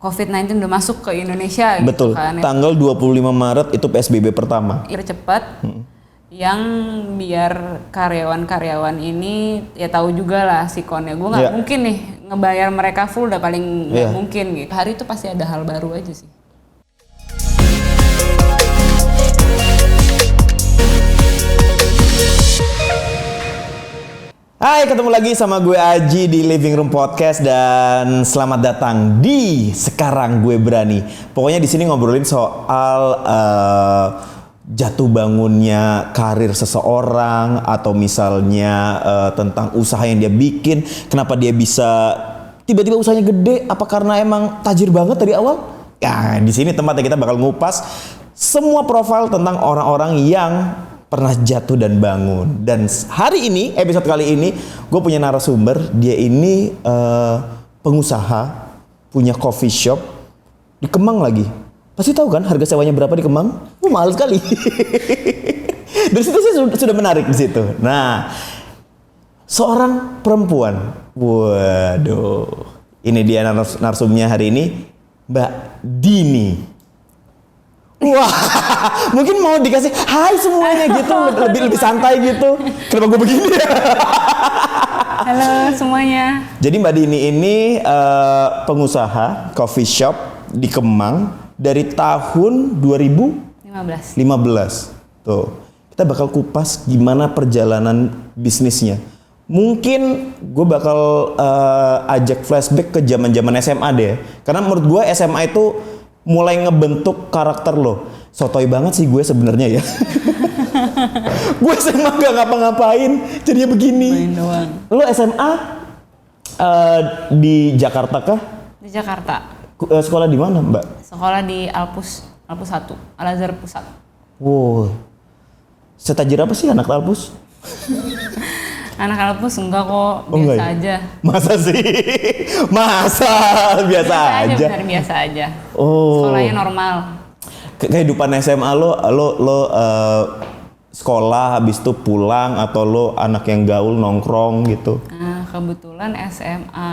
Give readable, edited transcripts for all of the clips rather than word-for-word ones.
COVID-19 udah masuk ke Indonesia Betul. gitu kan. Tanggal 25 Maret itu PSBB pertama. Cepat yang biar karyawan-karyawan ini ya tahu juga lah sikonnya. Gue nggak mungkin nih ngebayar mereka full, udah paling nggak mungkin gitu. Hari itu pasti ada hal baru aja sih. Hai, ketemu lagi sama gue Aji di Living Room Podcast dan selamat datang di Sekarang Gue Berani. Pokoknya di sini ngobrolin soal jatuh bangunnya karir seseorang atau misalnya tentang usaha yang dia bikin, kenapa dia bisa tiba-tiba usahanya gede, apa karena emang tajir banget dari awal? Ya, di sini tempatnya kita bakal ngupas semua profil tentang orang-orang yang pernah jatuh dan bangun. Dan hari ini, episode kali ini, gue punya narasumber. Dia ini pengusaha, punya coffee shop di Kemang lagi. Pasti tahu kan harga sewanya berapa di Kemang? Mahal sekali. Dari situ sih sudah menarik di situ. Nah, seorang perempuan. Waduh, ini dia narsumnya hari ini, Mbak Dini. Wah, mungkin mau dikasih hai semuanya gitu, lebih santai gitu. Kenapa gue begini? Halo semuanya. Jadi Mbak Dini ini pengusaha coffee shop di Kemang dari tahun 2015. Tuh, kita bakal kupas gimana perjalanan bisnisnya. Mungkin gue bakal ajak flashback ke zaman-zaman SMA deh. Karena menurut gue SMA itu mulai ngebentuk karakter lo. Sotoy banget sih gue sebenarnya ya. Gue SMA gak ngapa-ngapain, jadinya begini. Main doang. Lo SMA di Jakarta kah? Di Jakarta. Sekolah di mana, Mbak? Sekolah di Alpus 1, Al-Azhar Pusat. Wow. Setajir apa sih anak Alpus? Anak Alpus enggak kok, biasa aja. Masa sih? Masa biasa aja? Benar biasa aja. Oh. Sekolahnya normal. Kehidupan SMA lo sekolah habis itu pulang atau lo anak yang gaul nongkrong gitu? Nah, kebetulan SMA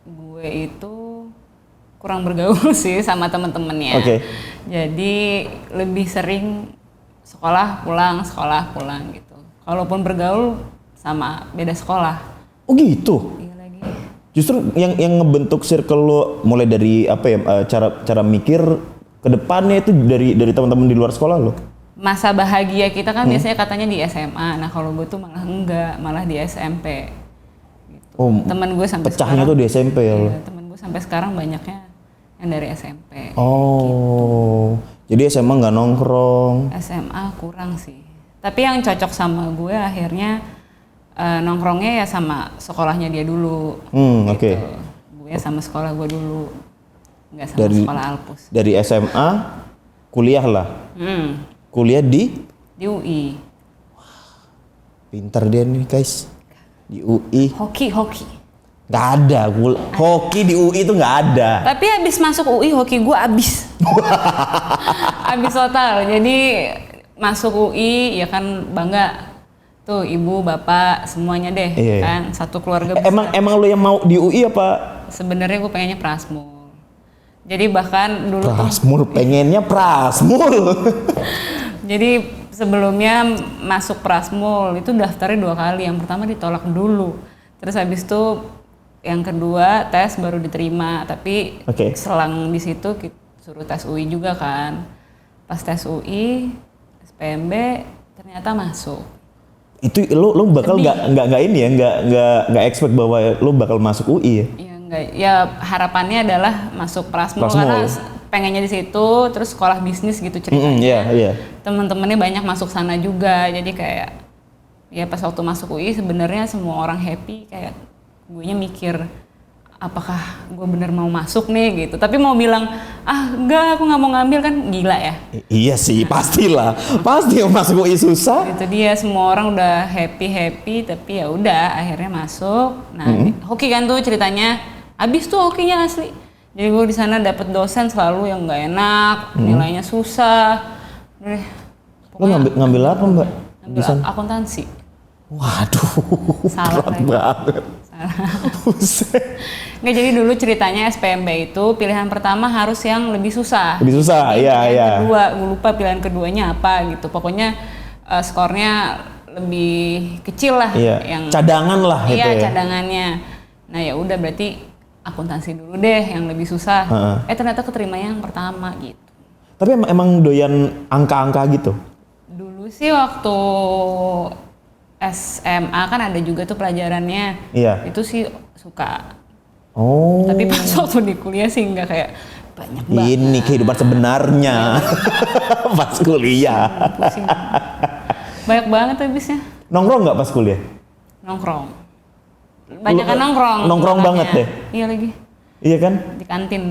gue itu kurang bergaul sih sama temen-temennya. Oke. Jadi lebih sering sekolah pulang gitu. Kalaupun bergaul sama beda sekolah. Oh gitu. Iya lagi. Justru yang ngebentuk circle lo mulai dari apa ya, cara mikir ke depannya itu dari teman-teman di luar sekolah lo. Masa bahagia kita kan biasanya katanya di SMA. Nah, kalau gue tuh malah enggak, malah di SMP. Gitu. Oh, temen gue sampai pecahnya sekarang, tuh di SMP ya lo. Temen gue sampai sekarang banyaknya yang dari SMP. Oh. Gitu. Jadi SMA nggak nongkrong. SMA kurang sih. Tapi yang cocok sama gue akhirnya nongkrongnya ya sama sekolahnya dia dulu. Gitu. Oke. Gue sama sekolah gue dulu, nggak sama sekolah Alpus. Dari SMA kuliah lah. Kuliah di UI. Pintar dia nih guys. Di UI. Hoki. Nggak ada. Hoki di UI itu nggak ada. Tapi habis masuk UI hoki gue habis. Habis total. Jadi masuk UI ya kan bangga. Tuh ibu, bapak, semuanya deh, kan satu keluarga besar. Emang lo yang mau di UI apa? Sebenarnya gue pengennya Prasmul. Jadi bahkan dulu Prasmul, pengennya Prasmul. Jadi sebelumnya masuk Prasmul itu daftarnya 2 kali. Yang pertama ditolak dulu. Terus habis itu yang kedua tes baru diterima. Tapi selang di situ kita suruh tes UI juga kan. Pas tes UI, SPMB ternyata masuk. Itu lo bakal nggak ini ya, nggak expect bahwa lo bakal masuk UI ya? Iya enggak, ya harapannya adalah masuk Prasmul. Karena pengennya di situ, terus sekolah bisnis gitu ceritanya. Temen-temennya banyak masuk sana juga, jadi kayak ya pas waktu masuk UI sebenarnya semua orang happy, kayak gue nya mikir apakah gue bener mau masuk nih gitu. Tapi mau bilang enggak, aku nggak mau ngambil kan gila ya. Iya sih, pastilah. Pasti masuk UI susah. Itu dia, semua orang udah happy tapi ya udah akhirnya masuk. Nah, hoki kan tuh ceritanya. Abis tuh hokinya asli. Jadi gue di sana dapet dosen selalu yang nggak enak, nilainya susah. Lo ngambil apa, Mbak? Ngambil akuntansi. Waduh, salah berat banget. Salah. Buset. Nggak, jadi dulu ceritanya SPMB itu pilihan pertama harus yang lebih susah. Lebih susah, Jadi iya, pilihan iya. kedua, gue lupa pilihan keduanya apa gitu. Pokoknya skornya lebih kecil lah. Iya. Yang Cadangan lah itu iya, ya. cadangannya. Nah ya udah berarti akuntansi dulu deh yang lebih susah. Ternyata keterimanya yang pertama gitu. Tapi emang doyan angka-angka gitu? Dulu sih waktu SMA kan ada juga tuh pelajarannya. Iya. Itu sih suka. Oh. Tapi pas waktu di kuliah sih nggak kayak banyak banget. Ini kehidupan sebenarnya pas kuliah. Pusing. Banyak banget habisnya. Nongkrong nggak pas kuliah? Nongkrong. Banyak kan nongkrong. Nongkrong makanya. banget deh. Iya lagi. Iya kan? Di kantin.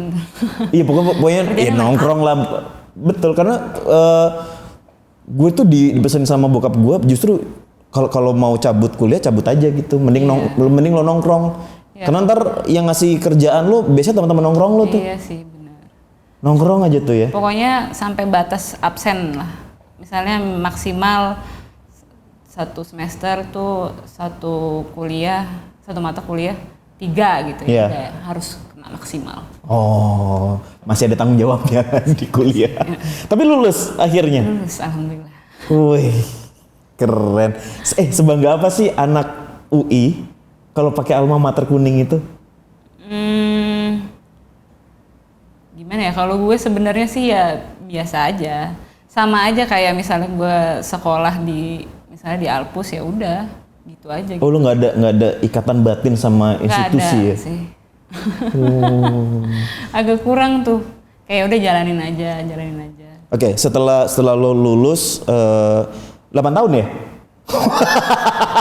Iya pokoknya ya nongkrong lah. Betul, karena gue tuh dipesan sama bokap gue justru kalau mau cabut kuliah cabut aja gitu. Mending mending lo nongkrong. Karena ntar yang ngasih kerjaan lo biasanya teman-teman nongkrong lo tuh. Iya sih benar. Nongkrong aja tuh ya. Pokoknya sampai batas absen lah. Misalnya maksimal satu semester tuh satu mata kuliah 3 gitu ya. Udah, harus kena maksimal. Oh, masih ada tanggung jawabnya di kuliah. Tapi lulus akhirnya. Lulus, alhamdulillah. Wih, keren. Sebangga apa sih anak UI kalau pakai alma mater kuning itu? Gimana ya? Kalau gue sebenarnya sih ya biasa aja. Sama aja kayak misalnya gue sekolah misalnya di Alpus ya udah gitu aja. Oh, lu nggak ada ikatan batin sama institusi ya? Nggak ada sih. Agak kurang tuh. Kayak udah jalanin aja. Oke, setelah lo lulus 8 tahun ya?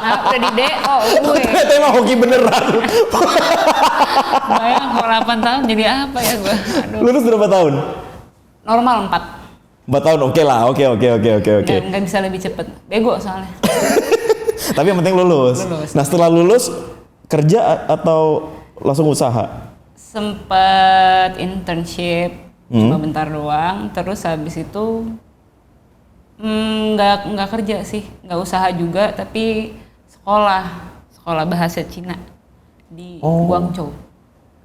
Nah, udah di DO gue. Ternyata emang hoki beneran. Bayang kalau 8 tahun jadi apa ya gue? Aduh. Lulus berapa tahun? Normal 4. 4 tahun, oke lah, oke. Nggak bisa lebih cepet. Bego soalnya. Tapi yang penting lulus. Nah setelah lulus kerja atau langsung usaha? Sempet internship cuma bentar doang. Terus habis itu nggak kerja sih, nggak usaha juga, tapi sekolah bahasa Cina di Guangzhou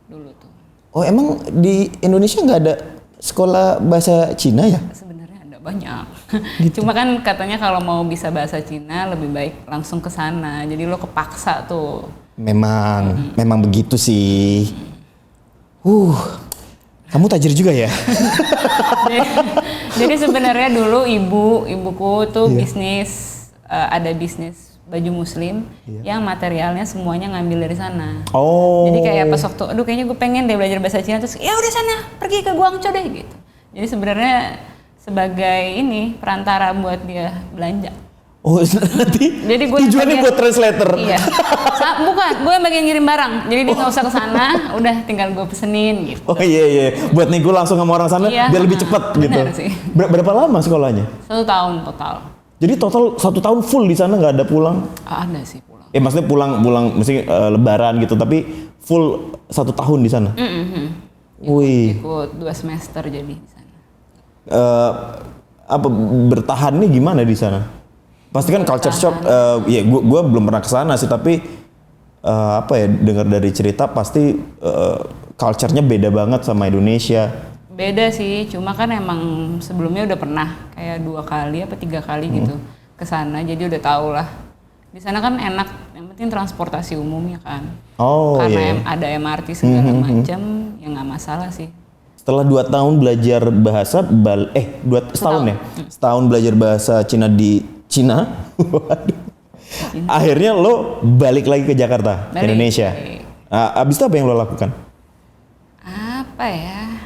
dulu tuh. Oh emang di Indonesia nggak ada sekolah bahasa Cina ya? Sebenarnya ada banyak. Gitu. Cuma kan katanya kalau mau bisa bahasa Cina lebih baik langsung ke sana. Jadi lo kepaksa tuh. Memang begitu sih. Kamu tajir juga ya? Jadi sebenarnya dulu ibuku tuh bisnis, ada bisnis baju muslim yang materialnya semuanya ngambil dari sana. Oh. Jadi kayak pas waktu, aduh kayaknya gue pengen deh belajar bahasa Cina, terus ya udah sana pergi ke Guangzhou deh gitu. Jadi sebenarnya sebagai perantara buat dia belanja. Oh nanti jadi gue tujuannya buat translator. Iya. Bukan, gue yang bagian ngirim barang. Jadi dia nggak usah ke sana, udah tinggal gue pesenin gitu. Oh iya. Buat nego langsung sama orang sana biar lebih cepat gitu. Sih. Berapa lama sekolahnya? 1 tahun total. Jadi total 1 tahun full di sana, nggak ada pulang? Ada sih pulang. Maksudnya pulang mesti lebaran gitu, tapi full 1 tahun di sana. Wih. Ikut 2 semester jadi di sana. Bertahannya gimana di sana? Pasti kan culture shock. Ya gue belum pernah ke sana sih, tapi dengar dari cerita pasti culture-nya beda banget sama Indonesia. Beda sih, cuma kan emang sebelumnya udah pernah kayak 2 kali apa 3 kali gitu ke sana, jadi udah tau lah. Di sana kan enak, yang penting transportasi umumnya kan. Oh karena ada MRT segala macam, ya nggak masalah sih. Setelah 2 tahun belajar bahasa, setahun ya? Setahun belajar bahasa Cina di Cina. Akhirnya lo balik lagi ke Jakarta, Indonesia. Abis itu apa yang lo lakukan? Apa ya?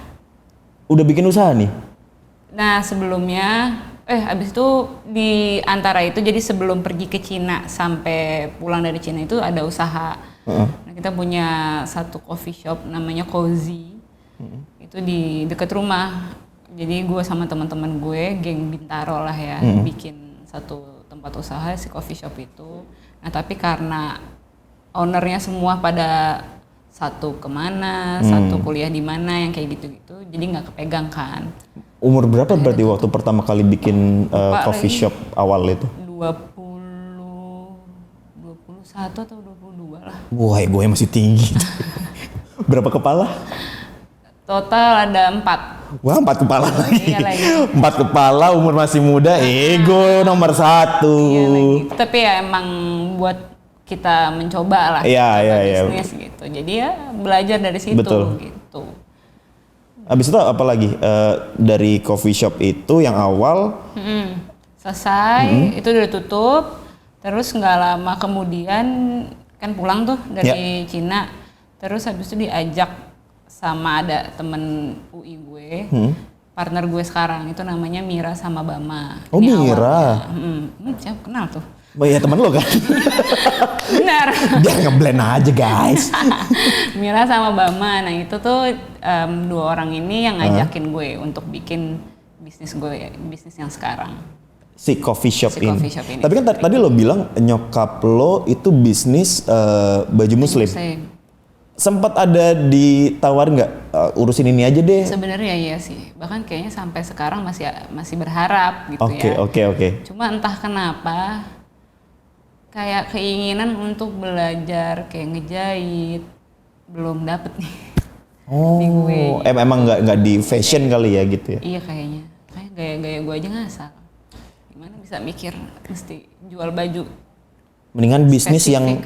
Udah bikin usaha nih? Nah sebelumnya, abis itu di antara itu, jadi sebelum pergi ke Cina sampai pulang dari Cina itu ada usaha. Nah, kita punya satu coffee shop namanya Cozy. Itu di dekat rumah. Jadi gue sama teman-teman gue, geng Bintaro lah ya, bikin satu tempat usaha si coffee shop itu. Nah tapi karena ownernya semua pada satu kemana, satu kuliah di mana, yang kayak gitu-gitu, jadi nggak kepegang kan. Umur berapa berarti waktu pertama kali bikin coffee shop awal itu? 21 atau 22 lah. lah. Wah, gue masih tinggi. Berapa kepala? Total ada 4. Wah, 4 kepala lagi. Iya lagi. 4 kepala, umur masih muda, ego nomor 1. Iya lagi. Tapi ya emang buat kita mencoba lah. Iya. Bisnis gitu. Jadi ya belajar dari situ. Betul. Gitu. Abis itu apa lagi? Dari coffee shop itu yang awal. Selesai, itu udah tutup. Terus nggak lama kemudian kan pulang tuh dari Cina. Terus habis itu diajak sama ada temen UI gue, partner gue sekarang itu namanya Mira sama Bama. Oh, ini Mira. Siapa kenal tuh? Oh iya, temen lo kan? Benar. Biar ngeblend aja guys. Mira sama Bama, nah itu tuh 2 orang ini yang ngajakin gue untuk bikin bisnis yang sekarang. Si coffee shop ini. ini. Tapi kan tadi lo bilang nyokap lo itu bisnis baju muslim. Sempat ada ditawarin nggak urusin ini aja deh? Sebenarnya iya sih, bahkan kayaknya sampai sekarang masih berharap gitu ya. Oke. Cuma entah kenapa kayak keinginan untuk belajar kayak ngejahit belum dapet nih. Di gue. Emang nggak di fashion kali ya gitu ya? Iya kayaknya. Kayak gaya gue aja ngasal. Gimana bisa mikir mesti jual baju? Mendingan bisnis yang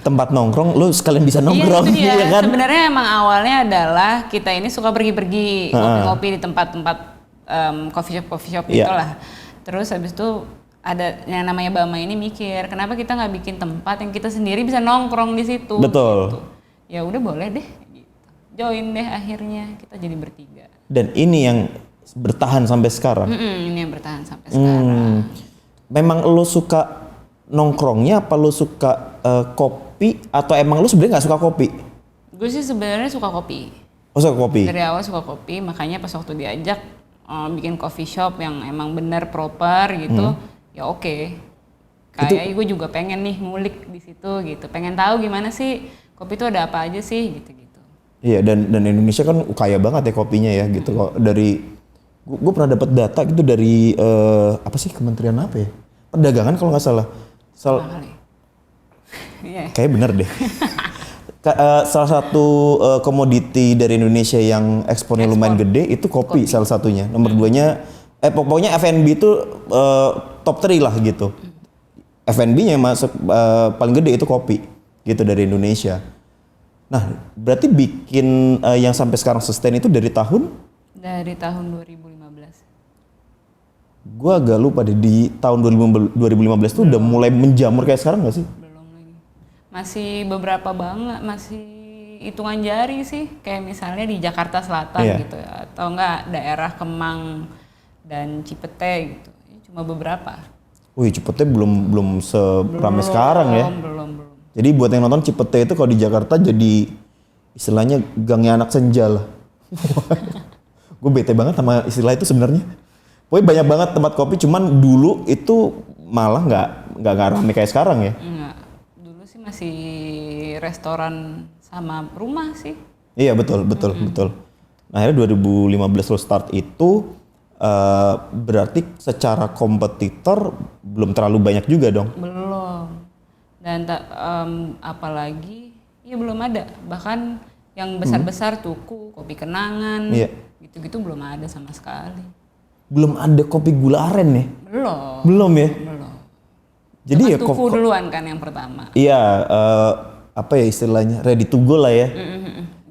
tempat nongkrong, lu sekalian bisa nongkrong, iya kan? Sebenarnya emang awalnya adalah kita ini suka pergi-pergi ngopi-ngopi di tempat-tempat coffee shop gitulah. Terus habis itu ada yang namanya Bama ini mikir, kenapa kita nggak bikin tempat yang kita sendiri bisa nongkrong di situ? Betul. Gitu. Ya udah boleh deh, gitu. Join deh akhirnya kita jadi bertiga. Dan ini yang bertahan sampai sekarang. Ini yang bertahan sampai sekarang. Memang lo suka nongkrongnya apa lo suka kopi atau emang lo sebenarnya nggak suka kopi? Gue sih sebenarnya suka kopi. Oh, suka kopi. Dari awal suka kopi, makanya pas waktu diajak bikin coffee shop yang emang bener proper gitu, ya oke. Kayak gue juga pengen nih ngulik di situ gitu, pengen tahu gimana sih kopi itu ada apa aja sih gitu-gitu. Iya, dan Indonesia kan kaya banget ya kopinya ya gitu. Kok dari gue pernah dapat data gitu dari apa sih, kementerian apa ya? Perdagangan kalau nggak salah. Kayak bener deh. Salah satu komoditi dari Indonesia yang ekspornya lumayan gede itu kopi salah satunya. Nomor 2-nya pokoknya F&B itu top 3 lah gitu. F&B-nya masuk paling gede itu kopi gitu dari Indonesia. Nah, berarti bikin yang sampai sekarang sustain itu dari tahun 2015. Gue agak lupa deh, di tahun 2015 tuh udah mulai menjamur kayak sekarang gak sih? Belum lagi. Masih beberapa banget, masih hitungan jari sih. Kayak misalnya di Jakarta Selatan gitu ya. Atau enggak daerah Kemang dan Cipete gitu. Cuma beberapa. Wih, Cipete belum seramai sekarang ya? Belum. Jadi buat yang nonton, Cipete itu kalau di Jakarta jadi istilahnya gangnya anak senja lah. Gue bete banget sama istilah itu sebenarnya. Pokoknya banyak banget tempat kopi, cuman dulu itu malah nggak rame kayak sekarang ya? Enggak, dulu sih masih restoran sama rumah sih. Iya betul. Nah, akhirnya 2015 lo start itu berarti secara kompetitor belum terlalu banyak juga dong? Belum. Dan apalagi ya belum ada. Bahkan yang besar-besar Tuku, Kopi Kenangan, gitu-gitu belum ada sama sekali. Belum ada kopi gula aren ya? Belum ya? Belum. Jadi ya Tuku duluan kan yang pertama. Iya, apa ya istilahnya, ready to go lah ya.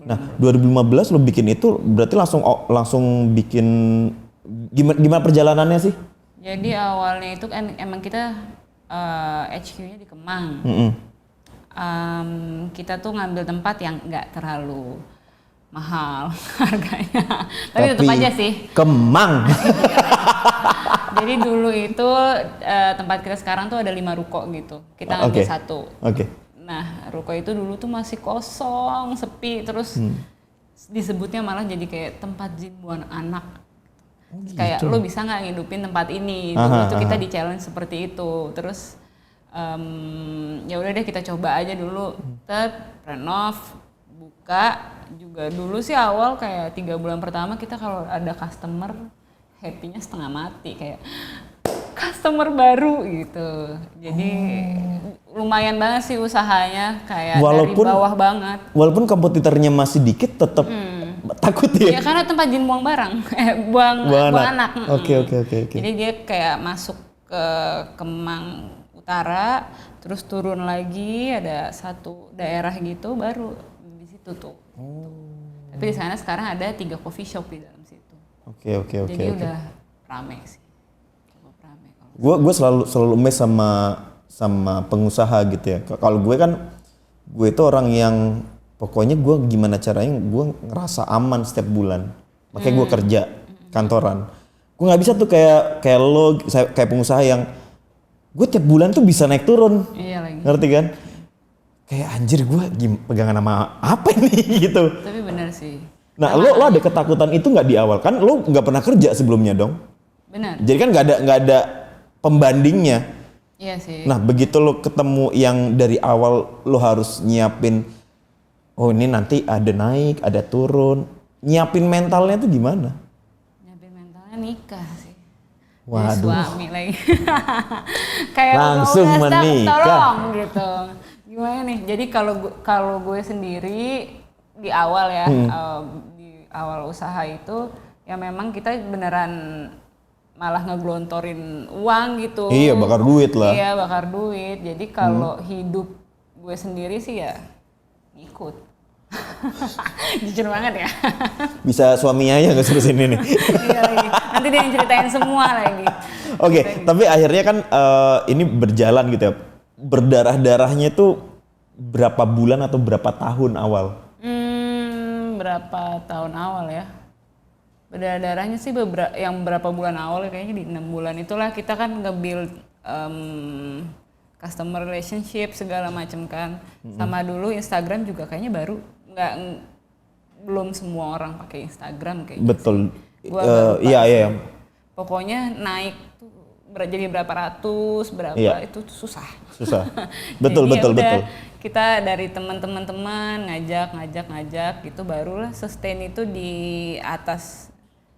Nah, 2015 lo bikin itu berarti langsung bikin, gimana perjalanannya sih? Jadi awalnya itu kan emang kita HQ-nya di Kemang. Kita tuh ngambil tempat yang nggak terlalu mahal harganya, tapi tetap aja sih. Kemang. Jadi dulu itu tempat kita sekarang tuh ada 5 ruko gitu. Kita ngambil 1. Nah, ruko itu dulu tuh masih kosong, sepi, terus disebutnya malah jadi kayak tempat jin anak. Kayak lo bisa nggak ngidupin tempat ini? Dulu tuh kita di challenge seperti itu. Terus ya udah deh kita coba aja dulu. Renov, buka. Juga dulu sih awal kayak 3 bulan pertama kita kalau ada customer happy-nya setengah mati, kayak customer baru gitu. Jadi lumayan banget sih usahanya, kayak dari bawah banget. Walaupun kompetitornya masih dikit, tetap takut ya? Ya karena tempat Jin buang barang, buang anak. Oke. Jadi dia kayak masuk ke Kemang Utara, terus turun lagi ada satu daerah gitu, baru di situ tuh. Tapi di sana sekarang ada 3 coffee shop di dalam situ. Oke. Jadi udah rame sih. Gue selalu amazed sama pengusaha gitu ya. Kalau gue kan, gue itu orang yang pokoknya gue gimana caranya gue ngerasa aman setiap bulan. Makanya gue kerja kantoran. Gue nggak bisa tuh kayak lo, kayak pengusaha yang gue tiap bulan tuh bisa naik turun. Iya lagi. Ngerti kan? Kayak anjir gue pegangan sama apa ini gitu. Tapi benar sih. Nah lo ada ketakutan itu nggak di awal? Kan lo nggak pernah kerja sebelumnya dong. Benar. Jadi kan nggak ada pembandingnya. Iya sih. Nah begitu lo ketemu yang dari awal lo harus nyiapin, oh ini nanti ada naik, ada turun. Nyiapin mentalnya tuh gimana? Nyiapin mentalnya nikah sih. Waduh. Suami lagi. Kayak langsung menikah. Tolong gitu. Gimana nih? Jadi kalau gue sendiri di awal ya, di awal usaha itu ya memang kita beneran malah ngeglontorin uang gitu. Iya, bakar duit lah. Iya, bakar duit. Jadi kalau hidup gue sendiri sih ya ikut. Jujur banget ya. Bisa suaminya aja nggak suruh sini nih. Iya lagi. Nanti dia yang ceritain semua lagi. Oke, tapi akhirnya kan ini berjalan gitu ya. Berdarah-darahnya tuh berapa bulan atau berapa tahun awal? Berapa tahun awal ya? Berdarah-darahnya sih yang berapa bulan awal, kayaknya di 6 bulan itulah kita kan nge-build customer relationship segala macam kan. Sama dulu Instagram juga kayaknya baru belum semua orang pakai Instagram kayaknya. Betul. Iya. Pokoknya naik tuh jadi berapa ratus, itu tuh susah. Betul. Kita dari teman-teman ngajak gitu, barulah sustain itu di atas,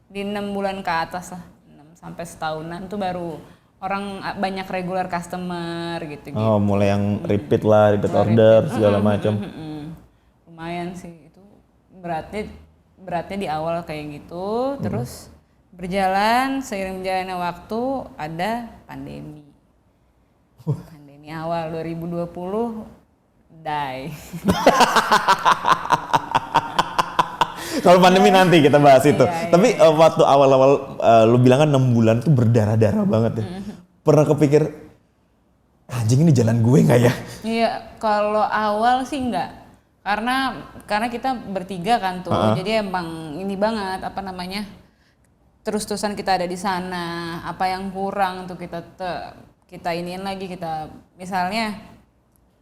di 6 bulan ke atas lah, 6 sampai setahunan tuh baru orang banyak regular customer gitu. Oh, mulai yang repeat order segala macam. Lumayan sih itu beratnya di awal kayak gitu, terus berjalan seiring berjalannya waktu ada pandemi. Pandemi awal 2020 die. Kalau pandemi nanti kita bahas itu. Iya. Tapi waktu awal-awal lu bilang kan 6 bulan tuh berdarah-darah banget ya. Pernah kepikir, anjing ini jalan gue nggak ya? Iya, kalau awal sih enggak. Karena kita bertiga kan tuh. Jadi emang ini banget terus-terusan kita ada di sana. Apa yang kurang tuh kita iniin lagi, kita misalnya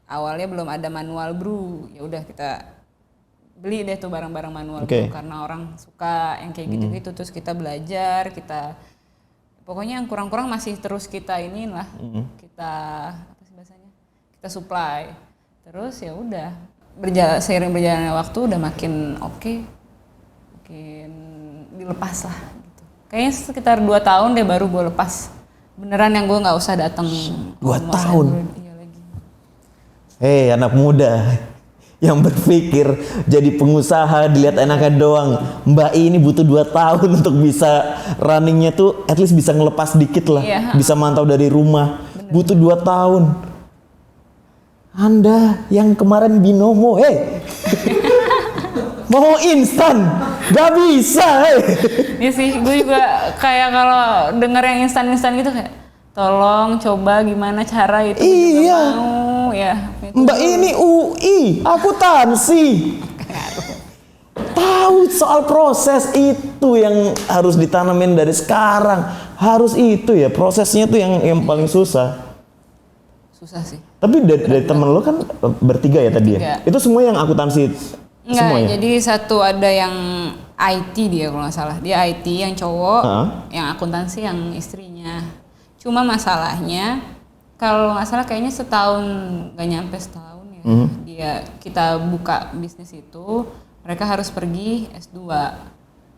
awalnya belum ada manual brew, ya udah kita beli deh tuh barang-barang manual brew karena orang suka yang kayak gitu-gitu, terus kita belajar, pokoknya yang kurang-kurang masih terus kita iniin lah, kita apa sih bahasanya, kita supply, terus ya udah seiring berjalannya waktu udah makin oke, makin dilepas lah gitu. Kayaknya sekitar 2 tahun deh baru gue lepas beneran, yang gue nggak usah datang 2 tahun. Hei anak muda yang berpikir jadi pengusaha dilihat enaknya doang. Mbak ini butuh 2 tahun untuk bisa runningnya tuh at least bisa ngelepas dikit lah. Iya. Bisa mantau dari rumah. Bener. Butuh 2 tahun. Anda yang kemarin binomo, mau instan, gak bisa. Iya sih, gue juga kayak kalau denger yang instan-instan gitu kayak tolong coba gimana cara itu. Iya. Juga mau ya. Mbak ini UI, akuntansi. Tahu soal proses itu yang harus ditanamin dari sekarang. Harus itu ya, prosesnya tuh yang paling susah. Susah sih. Tapi dari temen lo kan bertiga ya tadi ya? Itu semua yang akuntansi? Enggak, semuanya? Jadi satu ada yang IT dia kalau nggak salah. Dia IT yang cowok, yang akuntansi yang istrinya. Cuma masalahnya kalau nggak salah kayaknya setahun, nggak nyampe setahun ya. Kita buka bisnis itu, mereka harus pergi S2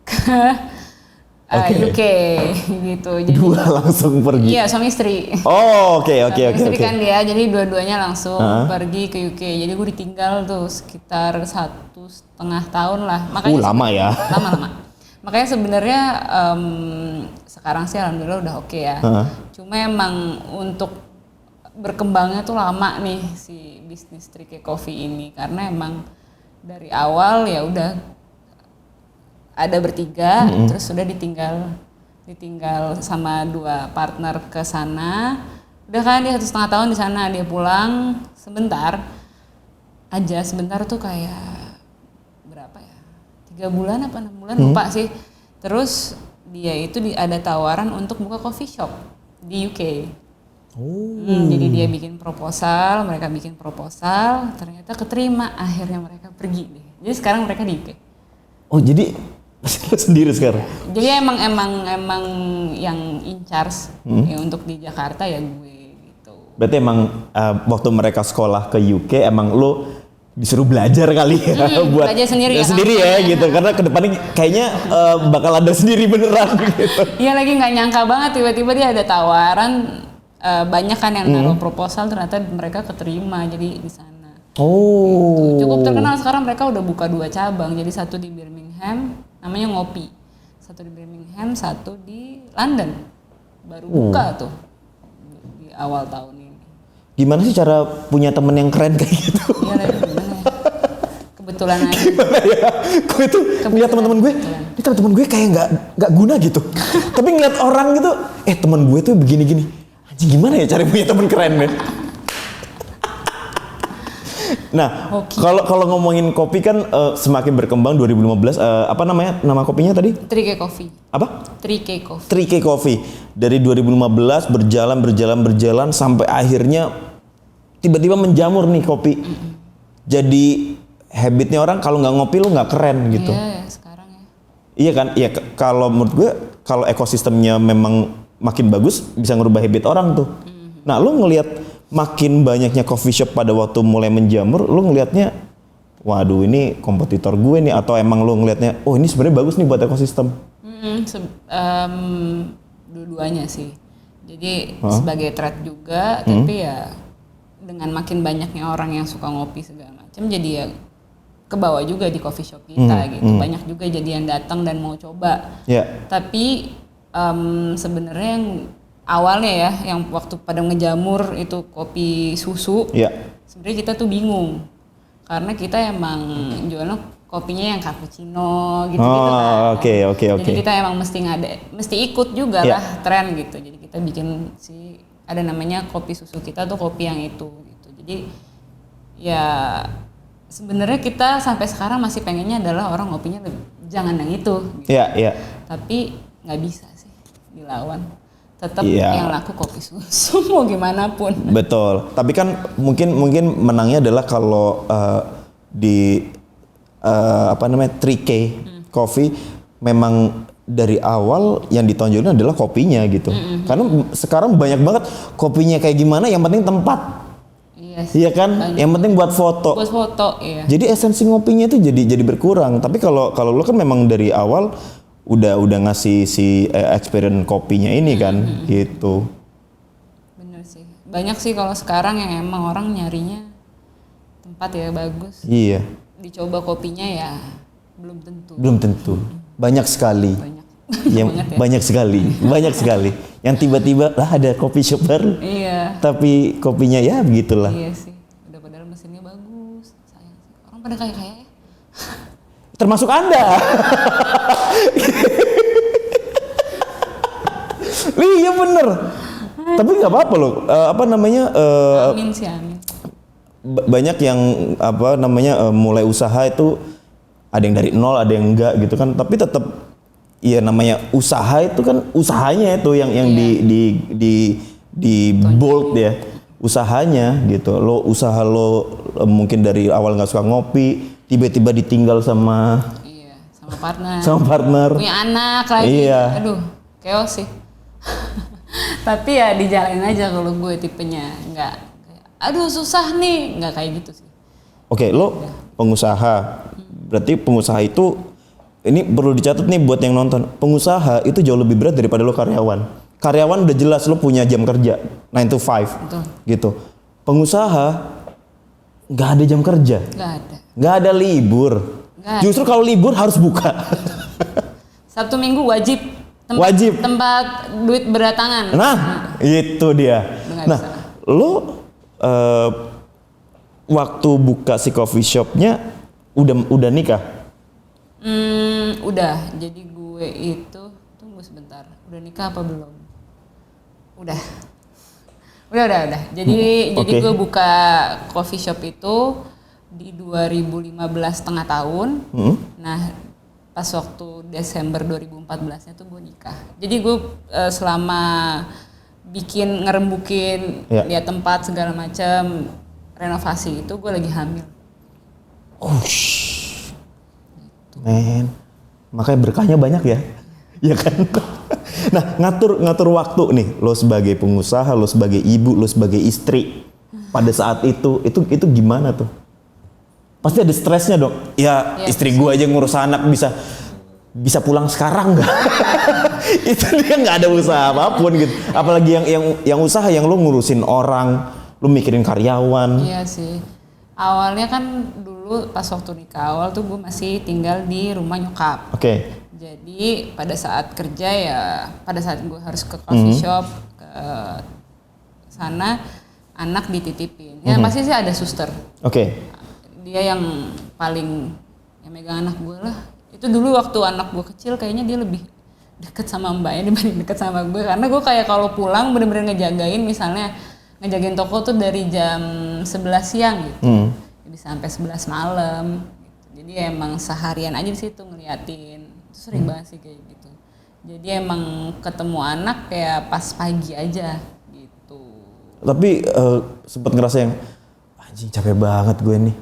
ke UK gitu. Jadi, dua langsung pergi? Iya, suami istri. Oh, oke. Istri kan dia, jadi dua-duanya langsung pergi ke UK. Jadi gue ditinggal tuh sekitar 1,5 tahun lah. Makanya lama ya? Lama. Makanya sebenarnya sekarang sih alhamdulillah udah oke ya. Cuma emang untuk berkembangnya tuh lama nih si bisnis 3K Coffee ini, karena emang dari awal ya udah ada bertiga, terus sudah ditinggal sama 2 partner ke sana. Udah kan dia 1,5 tahun di sana, dia pulang sebentar tuh kayak berapa ya? 3 bulan apa 6 bulan lupa sih. Terus dia itu ada tawaran untuk buka coffee shop di UK. Jadi dia bikin proposal, mereka bikin proposal, ternyata keterima, akhirnya mereka pergi deh. Jadi sekarang mereka di UK. Oh, jadi sendiri sekarang? Jadi emang yang in charge ya, untuk di Jakarta ya gue gitu. Berarti emang waktu mereka sekolah ke UK emang lo disuruh belajar kali ya buat belajar sendiri ya gitu, karena kedepannya kayaknya bakal ada sendiri beneran gitu. Iya, lagi nggak nyangka banget tiba-tiba dia ada tawaran. Banyak kan yang naruh proposal, ternyata mereka keterima jadi di sana. Gitu. Cukup terkenal sekarang, mereka udah buka 2 cabang. Jadi satu di Birmingham namanya Ngopi, satu di Birmingham, satu di London. Baru buka tuh di awal tahun ini. Gimana sih cara punya temen yang keren kayak gitu? Iya, gimana ya? Kebetulan aja. Gimana ya? Gue tuh ngeliat teman-teman gue, ini teman-teman gue kayak nggak guna gitu. Tapi ngeliat orang gitu, teman gue tuh begini-gini. Gimana ya cari punya teman keren ya? Nah, kalau ngomongin kopi kan semakin berkembang 2015, apa namanya nama kopinya tadi? 3K Coffee. Apa? 3K Coffee. 3K Coffee. Dari 2015 berjalan sampai akhirnya tiba-tiba menjamur nih kopi. Jadi habitnya orang kalau nggak ngopi lu nggak keren gitu. Iya, sekarang ya. Iya kan? Iya, kalau menurut gue kalau ekosistemnya memang makin bagus bisa ngerubah habit orang tuh. Nah, lu ngelihat makin banyaknya coffee shop pada waktu mulai menjamur, lu ngelihatnya waduh ini kompetitor gue nih, atau emang lu ngelihatnya oh ini sebenarnya bagus nih buat ekosistem? Dua-duanya sih. Jadi sebagai trend juga, tapi ya dengan makin banyaknya orang yang suka ngopi segala macam, jadi ya ke bawah juga di coffee shop kita gitu. Banyak juga jadi yang datang dan mau coba. Tapi sebenarnya yang awalnya ya, yang waktu pada ngejamur itu kopi susu, sebenarnya kita tuh bingung karena kita emang jualnya kopinya yang cappuccino gitu-gitu kan. Jadi kita emang mesti ikut juga lah tren gitu. Jadi kita bikin ada namanya kopi susu kita tuh kopi yang itu gitu. Jadi ya sebenarnya kita sampai sekarang masih pengennya adalah orang ngopinya jangan yang itu. Gitu. Tapi nggak bisa sih dilawan. Tetap yang laku kopi susu mau gimana pun. Betul. Tapi kan mungkin menangnya adalah kalau di 3K Coffee memang dari awal yang ditonjolin adalah kopinya gitu. Karena sekarang banyak banget kopinya kayak gimana, yang penting tempat. Iya kan? Banyak. Yang penting buat foto. Iya. Jadi esensi ngopinya itu jadi berkurang. Tapi kalau lo kan memang dari awal udah ngasih experience kopinya ini kan gitu. Bener sih. Banyak sih kalau sekarang yang emang orang nyarinya tempat ya bagus. Iya. Dicoba kopinya ya belum tentu. Banyak sekali. Banyak sekali. Yang tiba-tiba ada kopi shop baru. Iya. Tapi kopinya ya begitulah. Iya sih. Udah padahal mesinnya bagus. Sayang sih. Orang pada kaya-kaya ya. Termasuk Anda. Iya bener. Tapi nggak apa-apa loh. Amin sih, amin. Banyak yang mulai usaha itu ada yang dari nol, ada yang enggak gitu kan. Tapi tetap ya namanya usaha itu kan usahanya itu yang di bold ya. Usahanya gitu. Usaha lo mungkin dari awal nggak suka ngopi, tiba-tiba ditinggal sama partner. Punya anak lagi. Iya. Aduh, chaos sih. Tapi ya dijalanin aja kalau gue tipenya. Enggak, aduh susah nih, enggak kayak gitu sih. Oke, lo pengusaha. Berarti pengusaha itu ini perlu dicatat nih buat yang nonton. Pengusaha itu jauh lebih berat daripada lo karyawan. Karyawan udah jelas lo punya jam kerja 9 to 5. Betul. Gitu. Pengusaha nggak ada jam kerja. Nggak ada libur. Justru kalau libur harus buka. Sabtu Minggu wajib. Tempat duit berdatangan. Nah, itu dia. Nah, lo waktu buka si coffee shopnya udah nikah? Udah. Jadi gue itu tunggu sebentar. Udah nikah apa belum? Udah. Jadi gue buka coffee shop itu di 2015 setengah tahun. Nah, pas waktu Desember 2014-nya tuh gue nikah. Jadi gue selama ngerembukin lihat tempat segala macam, renovasi itu gue lagi hamil. Men, makanya berkahnya banyak ya. Ya kan? Nah, ngatur waktu nih, lo sebagai pengusaha, lo sebagai ibu, lo sebagai istri. Pada saat itu gimana tuh? Pasti ada stresnya dong. Ya, istri gue aja ngurus anak bisa pulang sekarang nggak? Itu dia nggak ada usaha apapun gitu. Apalagi yang usaha yang lo ngurusin orang, lo mikirin karyawan. Iya sih. Awalnya kan dulu pas waktu nikah awal tuh gue masih tinggal di rumah nyokap. Oke. Jadi pada saat kerja pada saat gue harus ke coffee shop ke sana, anak dititipin. Ya pasti sih ada suster. Oke. Dia yang paling megang anak gue lah. Itu dulu waktu anak gue kecil kayaknya dia lebih deket sama mbaknya dibanding deket sama gue. Karena gue kayak kalau pulang bener-bener ngejagain, misalnya ngejagain toko tuh dari jam 11 siang gitu. Jadi sampai 11 malam. Jadi emang seharian aja di situ ngeliatin. Itu sering banget sih kayak gitu. Jadi emang ketemu anak kayak pas pagi aja gitu. Tapi sempet ngerasa yang anjing capek banget gue nih.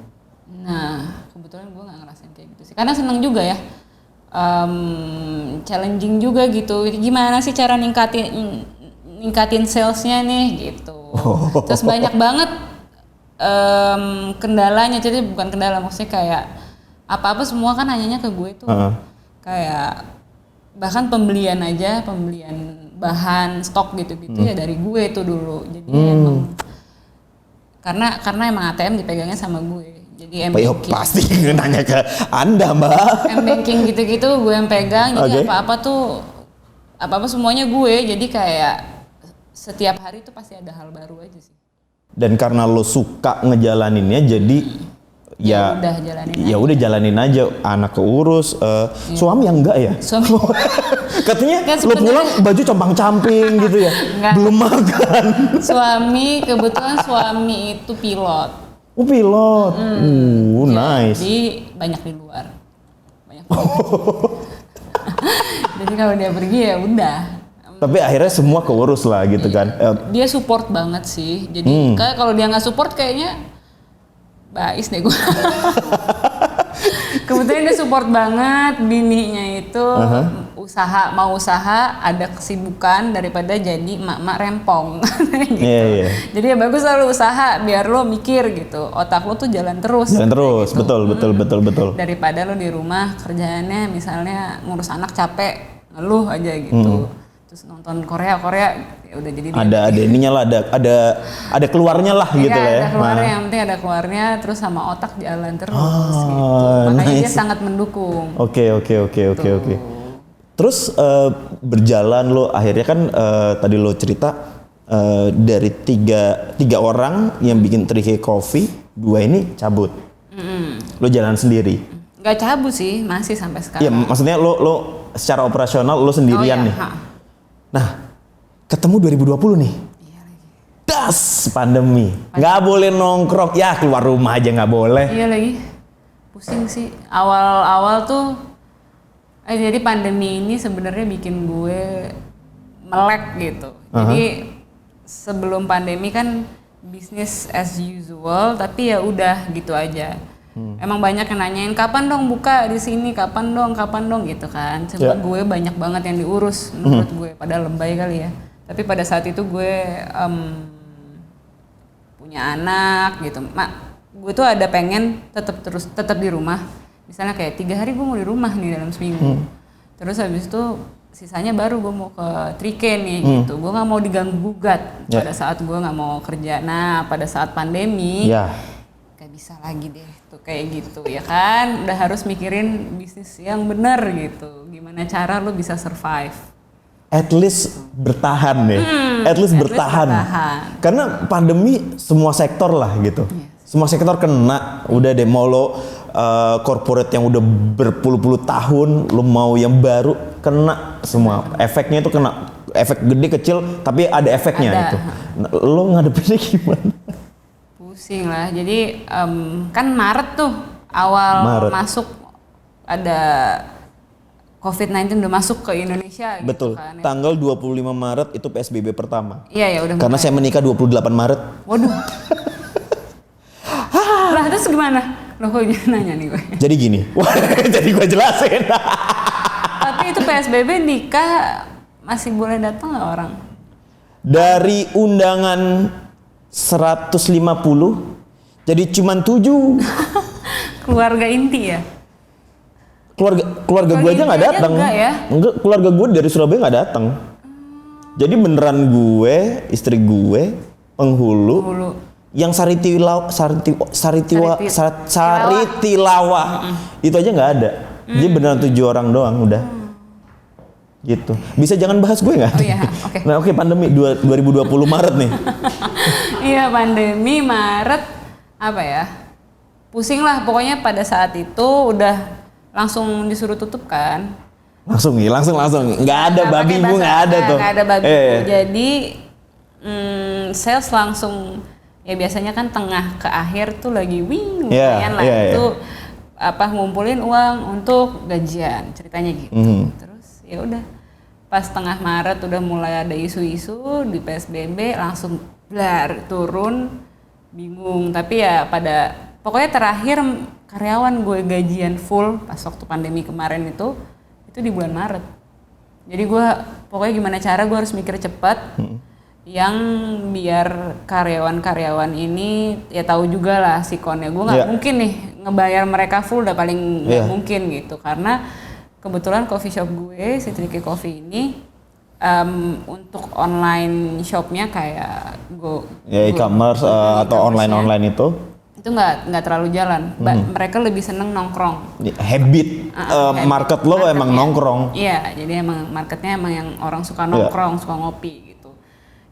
Nah, kebetulan gue gak ngerasain kayak gitu sih. Karena seneng juga ya. Challenging juga gitu. Gimana sih cara ningkatin salesnya nih gitu. Terus banyak banget kendalanya. Jadi bukan kendala, maksudnya kayak apa-apa semua kan hanyanya ke gue tuh. Kayak bahkan pembelian bahan stok gitu-gitu ya dari gue tuh dulu. Jadi emang karena emang ATM dipegangnya sama gue. Jadi M-Banking. Pasti nanya ke Anda, Mbak. M-Banking gitu-gitu gue yang pegang. Jadi apa-apa semuanya gue. Jadi kayak setiap hari tuh pasti ada hal baru aja sih. Dan karena lo suka ngejalaninnya, jadi ya udah jalanin aja. Anak keurus, suami yang enggak ya? Suami. Katanya kan lo pulang baju compang-camping gitu ya? Enggak. Belum makan. Kebetulan suami itu pilot. Pilot. Nice. Jadi banyak di luar. Jadi kalau dia pergi ya udah. Tapi akhirnya semua keurus lah gitu kan. Dia support banget sih. Jadi kayak kalau dia nggak support kayaknya bais deh gue. Kebetulan dia support banget, bininya itu mau usaha ada kesibukan daripada jadi emak-emak rempong gitu. Jadi ya bagus lah lo usaha biar lo mikir gitu, otak lo tuh jalan terus gitu. betul daripada lo di rumah kerjaannya misalnya ngurus anak capek ngeluh aja gitu. Terus nonton Korea ya udah jadi ada ininya lah, ada keluarnya lah gitu lah ya. Ada keluarnya, yang penting ada keluarnya, terus sama otak jalan terus gitu. Makanya dia sangat mendukung. Oke. Terus berjalan lo akhirnya kan tadi lo cerita dari tiga orang yang bikin 3K Coffee, 2 ini cabut. Lo jalan sendiri. Gak cabut sih, masih sampai sekarang. Iya, maksudnya lo secara operasional lo sendirian nih. Nah, ketemu 2020 nih. Iya lagi. Das pandemi. Nggak boleh nongkrong. Ya keluar rumah aja nggak boleh. Iya lagi. Pusing sih. Awal tuh. Jadi pandemi ini sebenarnya bikin gue melek gitu. Jadi sebelum pandemi kan bisnis as usual, tapi ya udah gitu aja. Emang banyak yang nanyain kapan dong buka di sini, kapan dong gitu kan. Sebab gue banyak banget yang diurus menurut gue, padahal lebay kali ya. Tapi pada saat itu gue punya anak gitu. Gue tuh ada pengen tetap di rumah. misalnya kayak 3 hari gue mau di rumah nih dalam seminggu. Terus habis itu sisanya baru gue mau ke Trike nih gitu. Gue nggak mau diganggu gugat pada saat gue nggak mau kerja. Nah pada saat pandemi gak bisa lagi deh tuh kayak gitu ya kan. Udah harus mikirin bisnis yang benar gitu. Gimana cara lo bisa survive? At least bertahan deh. At least bertahan. Karena pandemi semua sektor lah gitu. Semua sektor kena. Udah deh mau lo corporate yang udah berpuluh-puluh tahun, lo mau yang baru kena semua. Efeknya itu kena. Efek gede kecil tapi ada efeknya itu. Nah, lo ngadepinnya gimana? Pusing lah. Jadi kan Maret tuh awal masuk ada COVID-19 udah masuk ke Indonesia. Betul. Gitu kan, Tanggal 25 Maret itu PSBB pertama. Iya ya udah. Karena saya menikah 28 Maret. Waduh. Lah terus gimana? Loh kok nanya nih gue. Jadi gini. Jadi gue jelasin. Tapi itu PSBB nikah masih boleh datang nggak orang? Dari undangan 150 jadi cuman 7. Keluarga inti ya? Keluarga gue aja nggak datang. Enggak, keluarga gue dari Surabaya nggak datang. Jadi beneran gue, istri gue, penghulu. Yang Saritilawah itu aja nggak ada. Jadi beneran 7 orang doang udah. Gitu. Bisa jangan bahas gue nggak? Oh iya, oke. Nah oke, pandemi 2020 Maret nih. Iya pandemi Maret apa ya? Pusing lah pokoknya pada saat itu udah langsung disuruh tutup kan. Langsung nggak ada babi bu, nggak ada tuh. Nggak ada babi bu. Jadi sales langsung. Ya biasanya kan tengah ke akhir tuh lagi lumayan lah itu apa ngumpulin uang untuk gajian ceritanya gitu. Terus ya udah pas tengah Maret udah mulai ada isu-isu di PSBB langsung turun bingung. Tapi ya pokoknya terakhir karyawan gue gajian full pas waktu pandemi kemarin itu di bulan Maret. Jadi gue pokoknya gimana cara gue harus mikir cepat. Yang biar karyawan-karyawan ini ya tahu juga lah sikonnya. Gue nggak mungkin nih ngebayar mereka full, udah paling nggak mungkin gitu. Karena kebetulan coffee shop gue, si Trike Coffee ini untuk online shopnya kayak e-commerce atau online itu nggak terlalu jalan. Mereka lebih seneng nongkrong. Habit market lo emang nongkrong. Iya, jadi emang marketnya emang yang orang suka nongkrong, suka ngopi.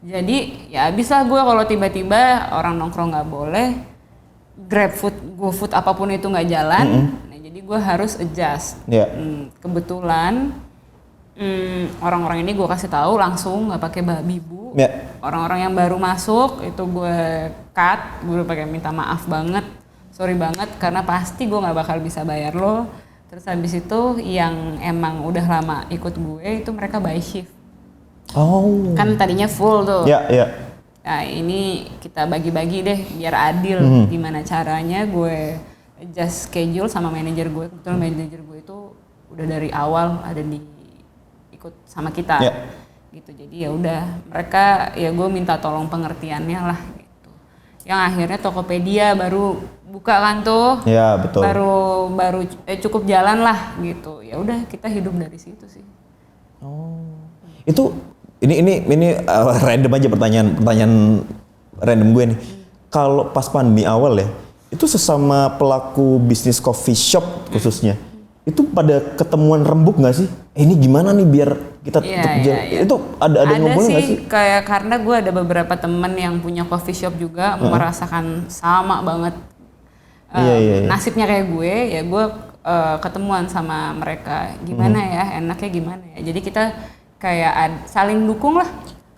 Jadi ya abis lah gue kalau tiba-tiba orang nongkrong nggak boleh, GrabFood, GoFood apapun itu nggak jalan, nah, jadi gue harus adjust. Kebetulan orang-orang ini gue kasih tahu langsung nggak pakai babi bu. Orang-orang yang baru masuk itu gue cut, gue pakai minta maaf banget, sorry banget karena pasti gue nggak bakal bisa bayar lo. Terus habis itu yang emang udah lama ikut gue itu mereka by shift. Kan tadinya full tuh. Nah ini kita bagi-bagi deh biar adil. Gimana caranya gue adjust schedule sama manajer gue. Kebetulan manajer gue itu udah dari awal ada ikut sama kita. Gitu. Jadi ya udah mereka ya gue minta tolong pengertiannya lah gitu. Yang akhirnya Tokopedia baru buka kan tuh. Iya betul. Baru cukup jalan lah gitu. Ya udah kita hidup dari situ sih. Itu ini random aja pertanyaan random gue nih. Kalau pas pandemi awal ya, itu sesama pelaku bisnis coffee shop khususnya, itu pada ketemuan rembuk nggak sih? Ini gimana nih biar kita tetap jalan? Itu ada ngomongin nggak sih? Kayak karena gue ada beberapa temen yang punya coffee shop juga merasakan sama banget nasibnya kayak gue, ya gue ketemuan sama mereka. Gimana ya, enaknya gimana ya? Jadi kita kayak saling dukung lah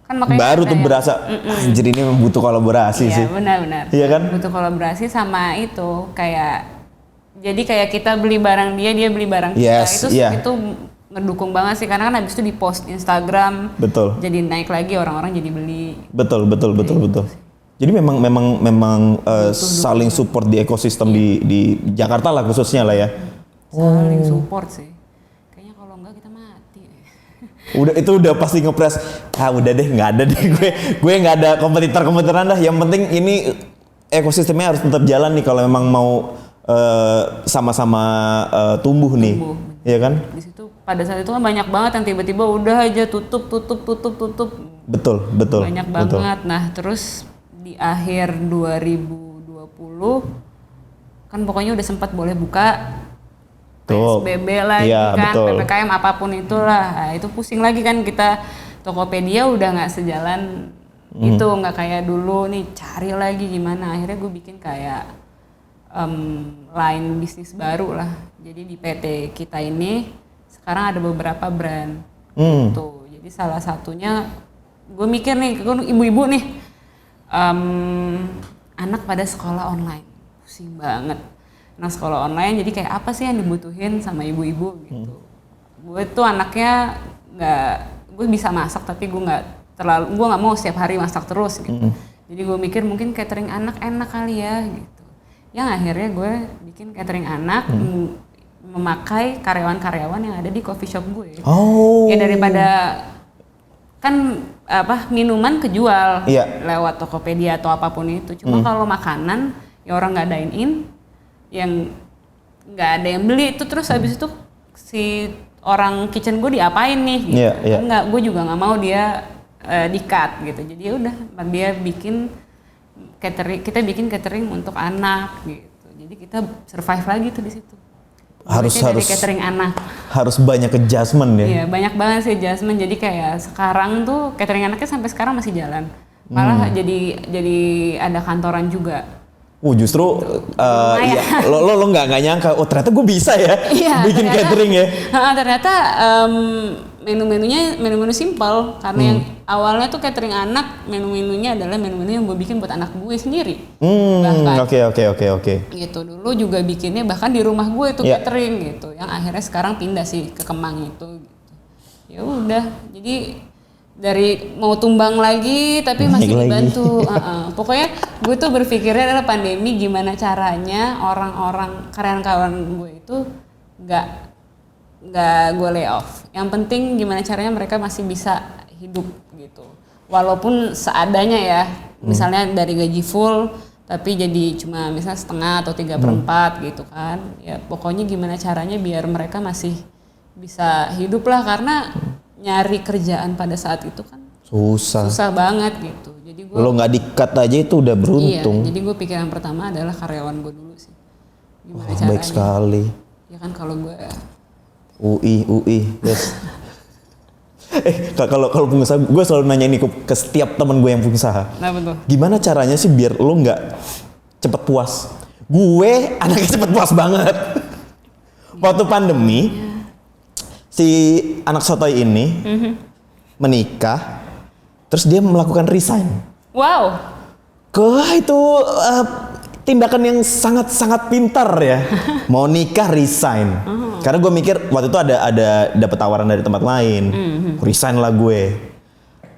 kan, makanya baru tuh berasa anjir ini butuh kolaborasi sih. Benar-benar. Iya kan? Butuh kolaborasi sama itu kayak jadi kayak kita beli barang dia beli barang kita itu ngedukung banget sih karena kan habis itu di post Instagram. Betul. Jadi naik lagi orang-orang jadi beli. Betul. Jadi memang saling support di ekosistem di Jakarta lah khususnya lah ya. Saling support sih. Udah pasti ngepres. Udah deh nggak ada deh gue nggak ada kompetitoran dah. Yang penting ini ekosistemnya harus tetap jalan nih kalau memang mau sama-sama tumbuh nih, ya kan? Di situ pada saat itu kan banyak banget yang tiba-tiba udah aja tutup. Betul. Banyak banget. Nah terus di akhir 2020 kan pokoknya udah sempat boleh buka. PSBB lagi kan, betul. PPKM apapun itulah. Nah, itu pusing lagi kan kita, Tokopedia udah nggak sejalan itu, nggak kayak dulu nih cari lagi gimana. Akhirnya gue bikin kayak line bisnis baru lah. Jadi di PT kita ini sekarang ada beberapa brand gitu. Jadi salah satunya gue mikir nih, ibu-ibu nih anak pada sekolah online, pusing banget. Nah sekolah online jadi kayak apa sih yang dibutuhin sama ibu-ibu gitu. Gue tuh anaknya gue bisa masak tapi gue nggak mau setiap hari masak terus gitu. Jadi gue mikir mungkin catering anak enak kali ya gitu. Yang akhirnya gue bikin catering anak memakai karyawan-karyawan yang ada di coffee shop gue. Ya daripada kan minuman kejual lewat Tokopedia atau apapun itu. Cuma kalau makanan ya orang nggak dine in, yang nggak ada yang beli itu, terus habis itu si orang kitchen gue diapain nih gitu. Nggak, gue juga nggak mau dia di-cut gitu. Jadi udah dia bikin catering, kita bikin catering untuk anak gitu. Jadi kita survive lagi tuh di situ. Harus catering anak. Harus banyak adjustment ya. Iya, banyak banget sih adjustment. Jadi kayak sekarang tuh catering anaknya sampai sekarang masih jalan. Malah jadi ada kantoran juga. Justru ya, lo nggak nyangka, ternyata gue bisa ya bikin catering ya. Ternyata menu-menunya simpel, karena yang awalnya tuh catering anak, menu-menunya adalah menu-menu yang gue bikin buat anak gue sendiri. Oke. Gitu, dulu juga bikinnya bahkan di rumah gue itu catering gitu, yang akhirnya sekarang pindah sih ke Kemang itu. Gitu. Ya udah, jadi dari mau tumbang lagi tapi masih dibantu. Pokoknya gue tuh berpikirnya adalah pandemi gimana caranya orang-orang karyawan-karyawan gue itu nggak gue lay off. Yang penting gimana caranya mereka masih bisa hidup gitu. Walaupun seadanya ya, misalnya dari gaji full tapi jadi cuma misalnya setengah atau 3/4 gitu kan. Ya pokoknya gimana caranya biar mereka masih bisa hidup lah, karena nyari kerjaan pada saat itu kan susah banget gitu. Jadi lo nggak di-cut aja itu udah beruntung. Iya, jadi gue pikiran pertama adalah karyawan gue dulu sih. Gimana caranya? Baik sekali. Ya kan kalau gue UI, yes. Kalau pengusaha, gue selalu nanya ini ke setiap teman gue yang pengusaha. Nah betul. Gimana caranya sih biar lo nggak cepet puas? Gue anaknya cepet puas banget. Waktu pandemi, si anak sotoy ini menikah, terus dia melakukan resign. Wow. Itu tindakan yang sangat pintar ya. Mau nikah resign. Karena gue mikir waktu itu ada dapat tawaran dari tempat lain. Resign lah gue.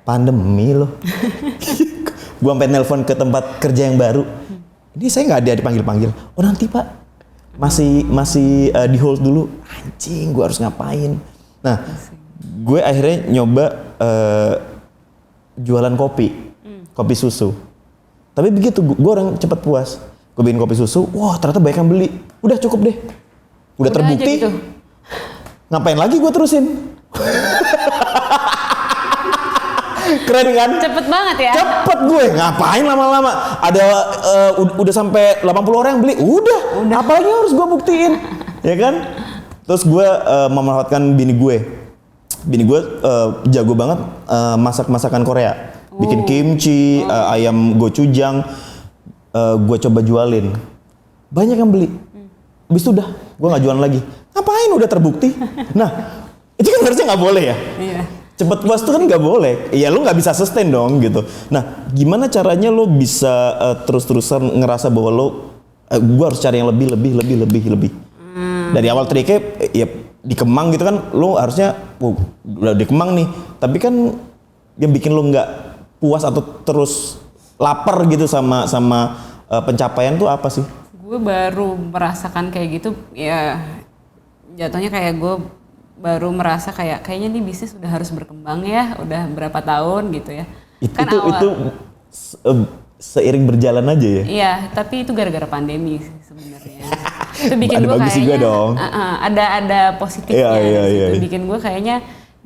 Pandemi loh. Gue sampai nelpon ke tempat kerja yang baru. Ini saya nggak ada dipanggil-panggil. Oh nanti Pak. Masih di hold dulu. Anjing, gue harus ngapain? Nah, gue akhirnya nyoba jualan kopi susu. Tapi begitu, gue orang cepet puas. Gue bikin kopi susu, wah ternyata banyak yang beli. Udah cukup deh. Udah terbukti. Gitu. Ngapain lagi gue terusin? Keren kan? Cepet banget ya? Cepet gue, ngapain lama-lama? Ada udah sampai 80 orang yang beli, udah. Apalagi harus gue buktiin, ya kan? Terus gue memanfaatkan bini gue jago banget masakan Korea, bikin kimchi, ayam gochujang, gue coba jualin, banyak yang beli. Habis itu udah, gue nggak jualan lagi. Ngapain? Udah terbukti. Nah, itu kan harusnya nggak boleh ya. Iya. Cepet puas tuh kan nggak boleh. Iya, lo nggak bisa sustain dong gitu. Nah, gimana caranya lo bisa terus-terusan ngerasa bahwa lo, gue harus cari yang lebih. Dari awal triknya ya di Kemang gitu kan, lo harusnya udah di Kemang nih. Tapi kan yang bikin lo nggak puas atau terus lapar gitu sama pencapaian tuh apa sih? Gue baru merasakan kayak gitu ya, jatuhnya kayak gue baru merasa kayaknya nih bisnis udah harus berkembang ya, udah berapa tahun gitu ya. Itu seiring berjalan aja ya? Iya, tapi itu gara-gara pandemi sebenarnya. Itu bikin gue kayaknya dong. Ada positifnya gitu. Bikin gue kayaknya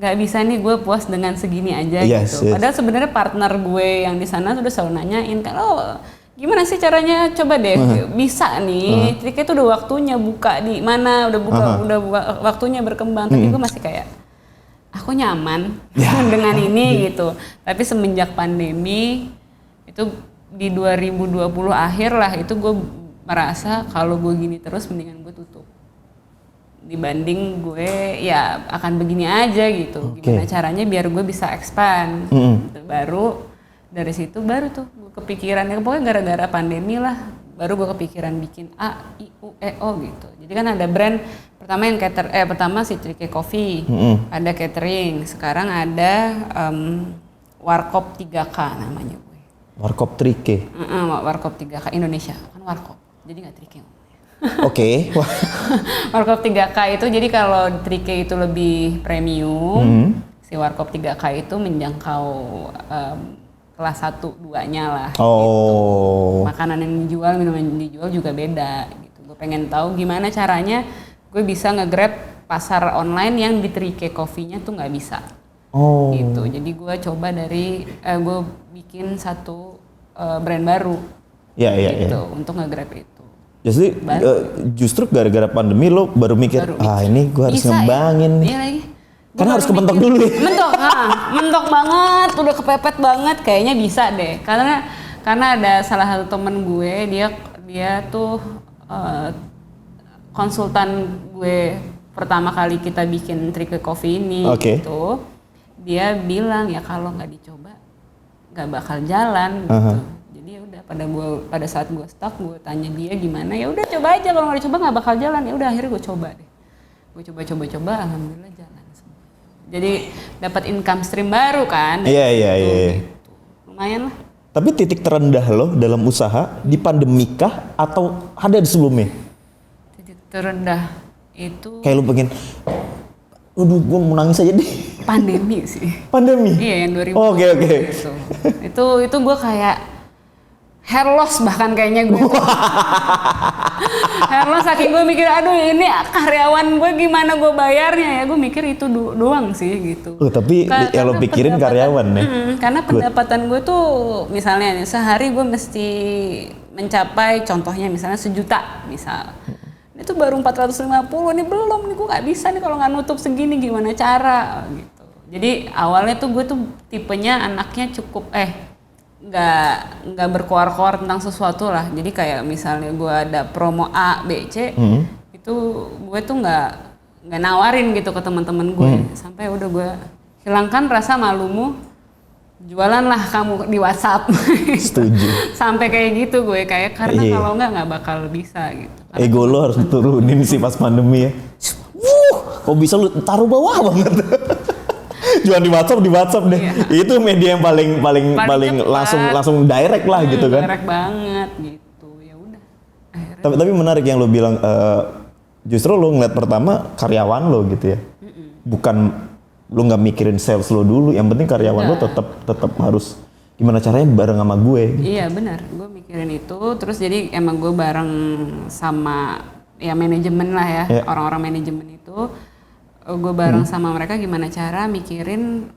nggak bisa nih gue puas dengan segini aja gitu. Padahal sebenarnya partner gue yang di sana udah selalu nanyain kan, gimana sih caranya, coba deh bisa nih. Trike itu udah waktunya buka di mana, udah buka waktunya berkembang. Tapi gue masih kayak aku nyaman dengan ini gitu. Tapi semenjak pandemi itu di 2020 akhir lah, itu gue merasa kalau gue gini terus mendingan gue tutup dibanding gue ya akan begini aja gitu. Gimana caranya biar gue bisa expand gitu. Baru dari situ baru tuh gue kepikiran, ya pokoknya gara-gara pandemi lah baru gue kepikiran bikin A, I, U, E, O gitu. Jadi kan ada brand pertama yang pertama si Trike Coffee, ada catering, sekarang ada Warkop 3K namanya gue. Warkop Trike. Warkop 3K Indonesia kan Warkop, jadi nggak Trike. Oke. Warkop 3K itu jadi kalau Trike itu lebih premium, si Warkop 3K itu menjangkau kelas 1-2-nya lah. Gitu. Makanan yang dijual, minuman yang dijual juga beda gitu. Gue pengen tahu gimana caranya gue bisa nge-grab pasar online yang di Trike Coffee-nya tuh nggak bisa. Gitu. Jadi gue coba gue bikin satu brand baru. Gitu untuk nge-grab itu. Jadi justru gara-gara pandemi lo baru mikir ini gue harus ngembangin. Iya lagi. Karena harus kebentok dulu ya. Mentok banget, udah kepepet banget, kayaknya bisa deh. Karena ada salah satu temen gue, dia tuh konsultan gue pertama kali kita bikin Trike Coffee ini gitu. Dia bilang ya kalau nggak dicoba nggak bakal jalan gitu. Jadi ya udah pada saat gue stuck, gue tanya dia gimana, ya udah coba aja, kalau nggak dicoba nggak bakal jalan. Ya udah akhirnya gue coba deh. Gue coba, alhamdulillah jalan. Jadi dapat income stream baru kan? Iya. Gitu. Lumayan lah. Tapi titik terendah lo dalam usaha di pandemi kah atau ada di sebelumnya? Titik terendah itu kayak lo pengen, aduh gue mau nangis aja deh. Pandemi sih. Pandemi? Iya yang 2020. Oke. Itu gue kayak hair loss bahkan kayaknya gue. Hair loss saking gue mikir, aduh ini karyawan gue gimana gue bayarnya ya. Gue mikir itu doang sih gitu. Tapi yang lo pikirin karyawan ya? Karena pendapatan gue tuh misalnya nih, sehari gue mesti mencapai contohnya misalnya 1 juta misal. Itu baru 450, nih belum nih, gue nggak bisa nih kalau nggak nutup segini, gimana cara gitu. Jadi awalnya tuh gue tuh tipenya anaknya cukup nggak berkoar-koar tentang sesuatu lah. Jadi kayak misalnya gue ada promo A, B, C, itu gue tuh nggak nawarin gitu ke teman-teman gue. Sampai udah gue hilangkan rasa malumu, jualan lah kamu di WhatsApp. Setuju. Sampai kayak gitu gue kayak, karena kalau nggak bakal bisa gitu. Karena ego lo harus turunin sih pas pandemi ya. Kok bisa lu taruh bawah banget. Jualan di WhatsApp deh. Iya. Itu media yang paling langsung direct lah gitu kan. Direct banget gitu. Ya udah. Tapi menarik yang lo bilang, justru lo ngeliat pertama karyawan lo gitu ya. Bukan lo nggak mikirin sales lo dulu, yang penting karyawan lo tetap harus gimana caranya bareng sama gue. Gitu. Iya benar, gue mikirin itu. Terus jadi emang gue bareng sama ya manajemen lah ya, orang-orang manajemen itu. Gue bareng sama mereka gimana cara mikirin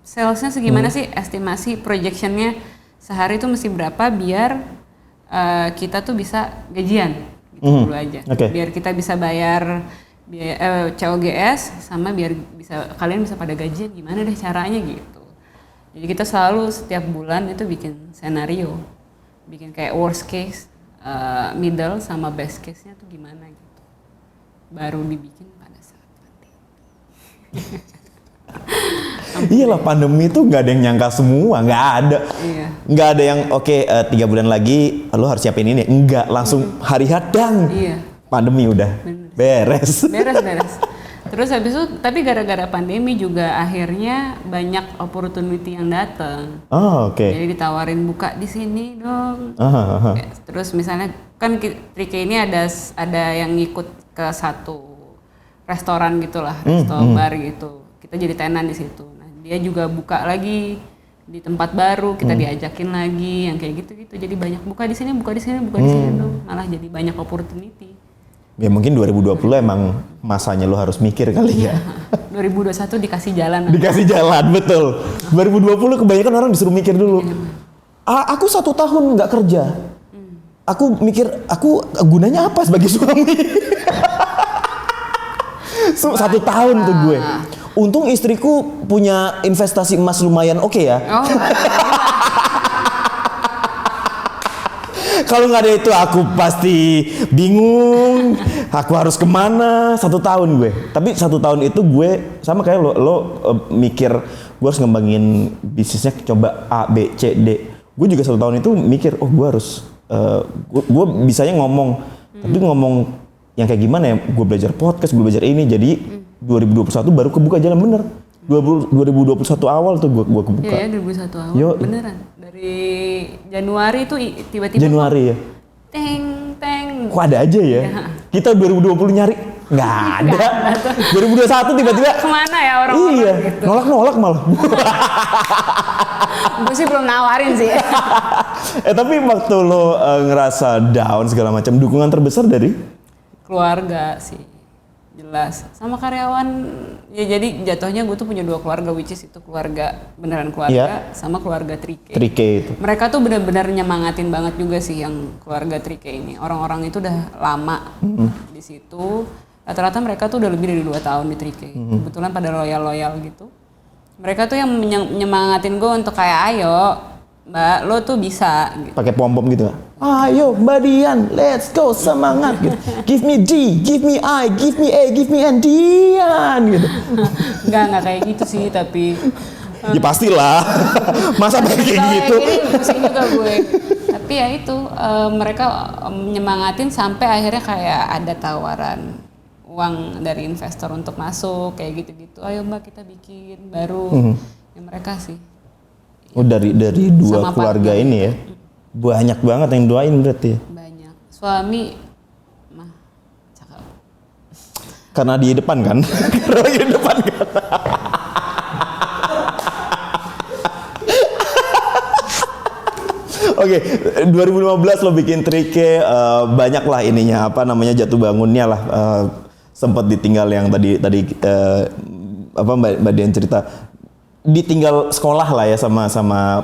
salesnya segimana sih, estimasi projectionnya sehari itu mesti berapa biar kita tuh bisa gajian gitu dulu aja. Biar kita bisa bayar COGS sama biar kalian bisa pada gajian, gimana deh caranya gitu. Jadi kita selalu setiap bulan itu bikin senario, bikin kayak worst case, middle sama best case-nya tuh gimana gitu. Baru dibikin pada saat nanti. Iyalah, pandemi itu nggak ada yang nyangka semua, nggak ada. Iya. Nggak ada yang 3 bulan lagi lo harus siapin ini, enggak, langsung hari hadang. Iya. Pandemi udah beres. Terus habis itu, tapi gara-gara pandemi juga akhirnya banyak opportunity yang datang. Jadi ditawarin buka di sini dong. Terus misalnya kan Trike ini ada yang ngikut ke satu restoran gitulah, resto bar gitu. Kita jadi tenan di situ. Nah, dia juga buka lagi di tempat baru kita diajakin lagi yang kayak gitu-gitu. Jadi banyak buka di sini dong. Malah jadi banyak opportunity. Ya mungkin 2020 emang masanya lo harus mikir kali ya. 2021 dikasih jalan. Dikasih jalan, betul. 2020 kebanyakan orang disuruh mikir dulu. Aku 1 tahun nggak kerja. Aku mikir, aku gunanya apa sebagai suami? 1 tahun tuh gue. Untung istriku punya investasi emas lumayan oke ya. Oh. Kalau nggak ada itu aku pasti bingung. Aku harus kemana? 1 tahun gue. Tapi 1 tahun itu gue sama kayak lo mikir gue harus ngembangin bisnisnya coba A, B, C, D. Gue juga 1 tahun itu mikir, oh gue harus gue bisanya ngomong. Tapi ngomong yang kayak gimana ya? Gue belajar podcast, gue belajar ini. Jadi 2021 baru kebuka jalan bener. 2021 awal tuh gue kebuka. Iya, 2021 awal. Beneran. Dari Januari tuh tiba-tiba. Januari ya. Teng. Kok ada aja ya? Kita 2020 nyari nggak ada. 2021 tiba-tiba. Kemana ya orang-orang iya, gitu? Nolak malah. Gue sih belum nawarin sih. Tapi waktu lo ngerasa down segala macam, dukungan terbesar dari keluarga sih. Jelas. Sama karyawan, ya jadi jatuhnya gue tuh punya 2 keluarga, which is itu keluarga, beneran keluarga, sama keluarga 3K. 3K itu. Mereka tuh benar-benar nyemangatin banget juga sih yang keluarga 3K ini. Orang-orang itu udah lama di situ. Rata-rata mereka tuh udah lebih dari 2 tahun di 3K. Kebetulan pada loyal-loyal gitu. Mereka tuh yang nyemangatin gue untuk kayak ayo Mbak, lo tuh bisa gitu. Pakai pom-pom gitu gak? Ayo Mbak Dian, let's go, semangat gitu. Give me D, give me I, give me A, give me N, Dian gitu. Enggak kayak gitu sih, tapi ya pastilah. Masa kayak gitu. Pusing juga gue. Tapi ya itu mereka menyemangatin sampai akhirnya kayak ada tawaran uang dari investor untuk masuk kayak gitu-gitu. Ayo Mbak kita bikin baru. Ya mereka sih. Oh dari 2 keluarga ini ya. Banyak banget yang doain berarti ya. Banyak. Suami mah cakep. Karena di depan kan? Karena di depan kan? Oke, 2015 lo bikin 3K, banyak lah ininya apa namanya jatuh bangunnya lah. Sempat ditinggal yang tadi apa Mbak Dian cerita. Ditinggal sekolah lah ya sama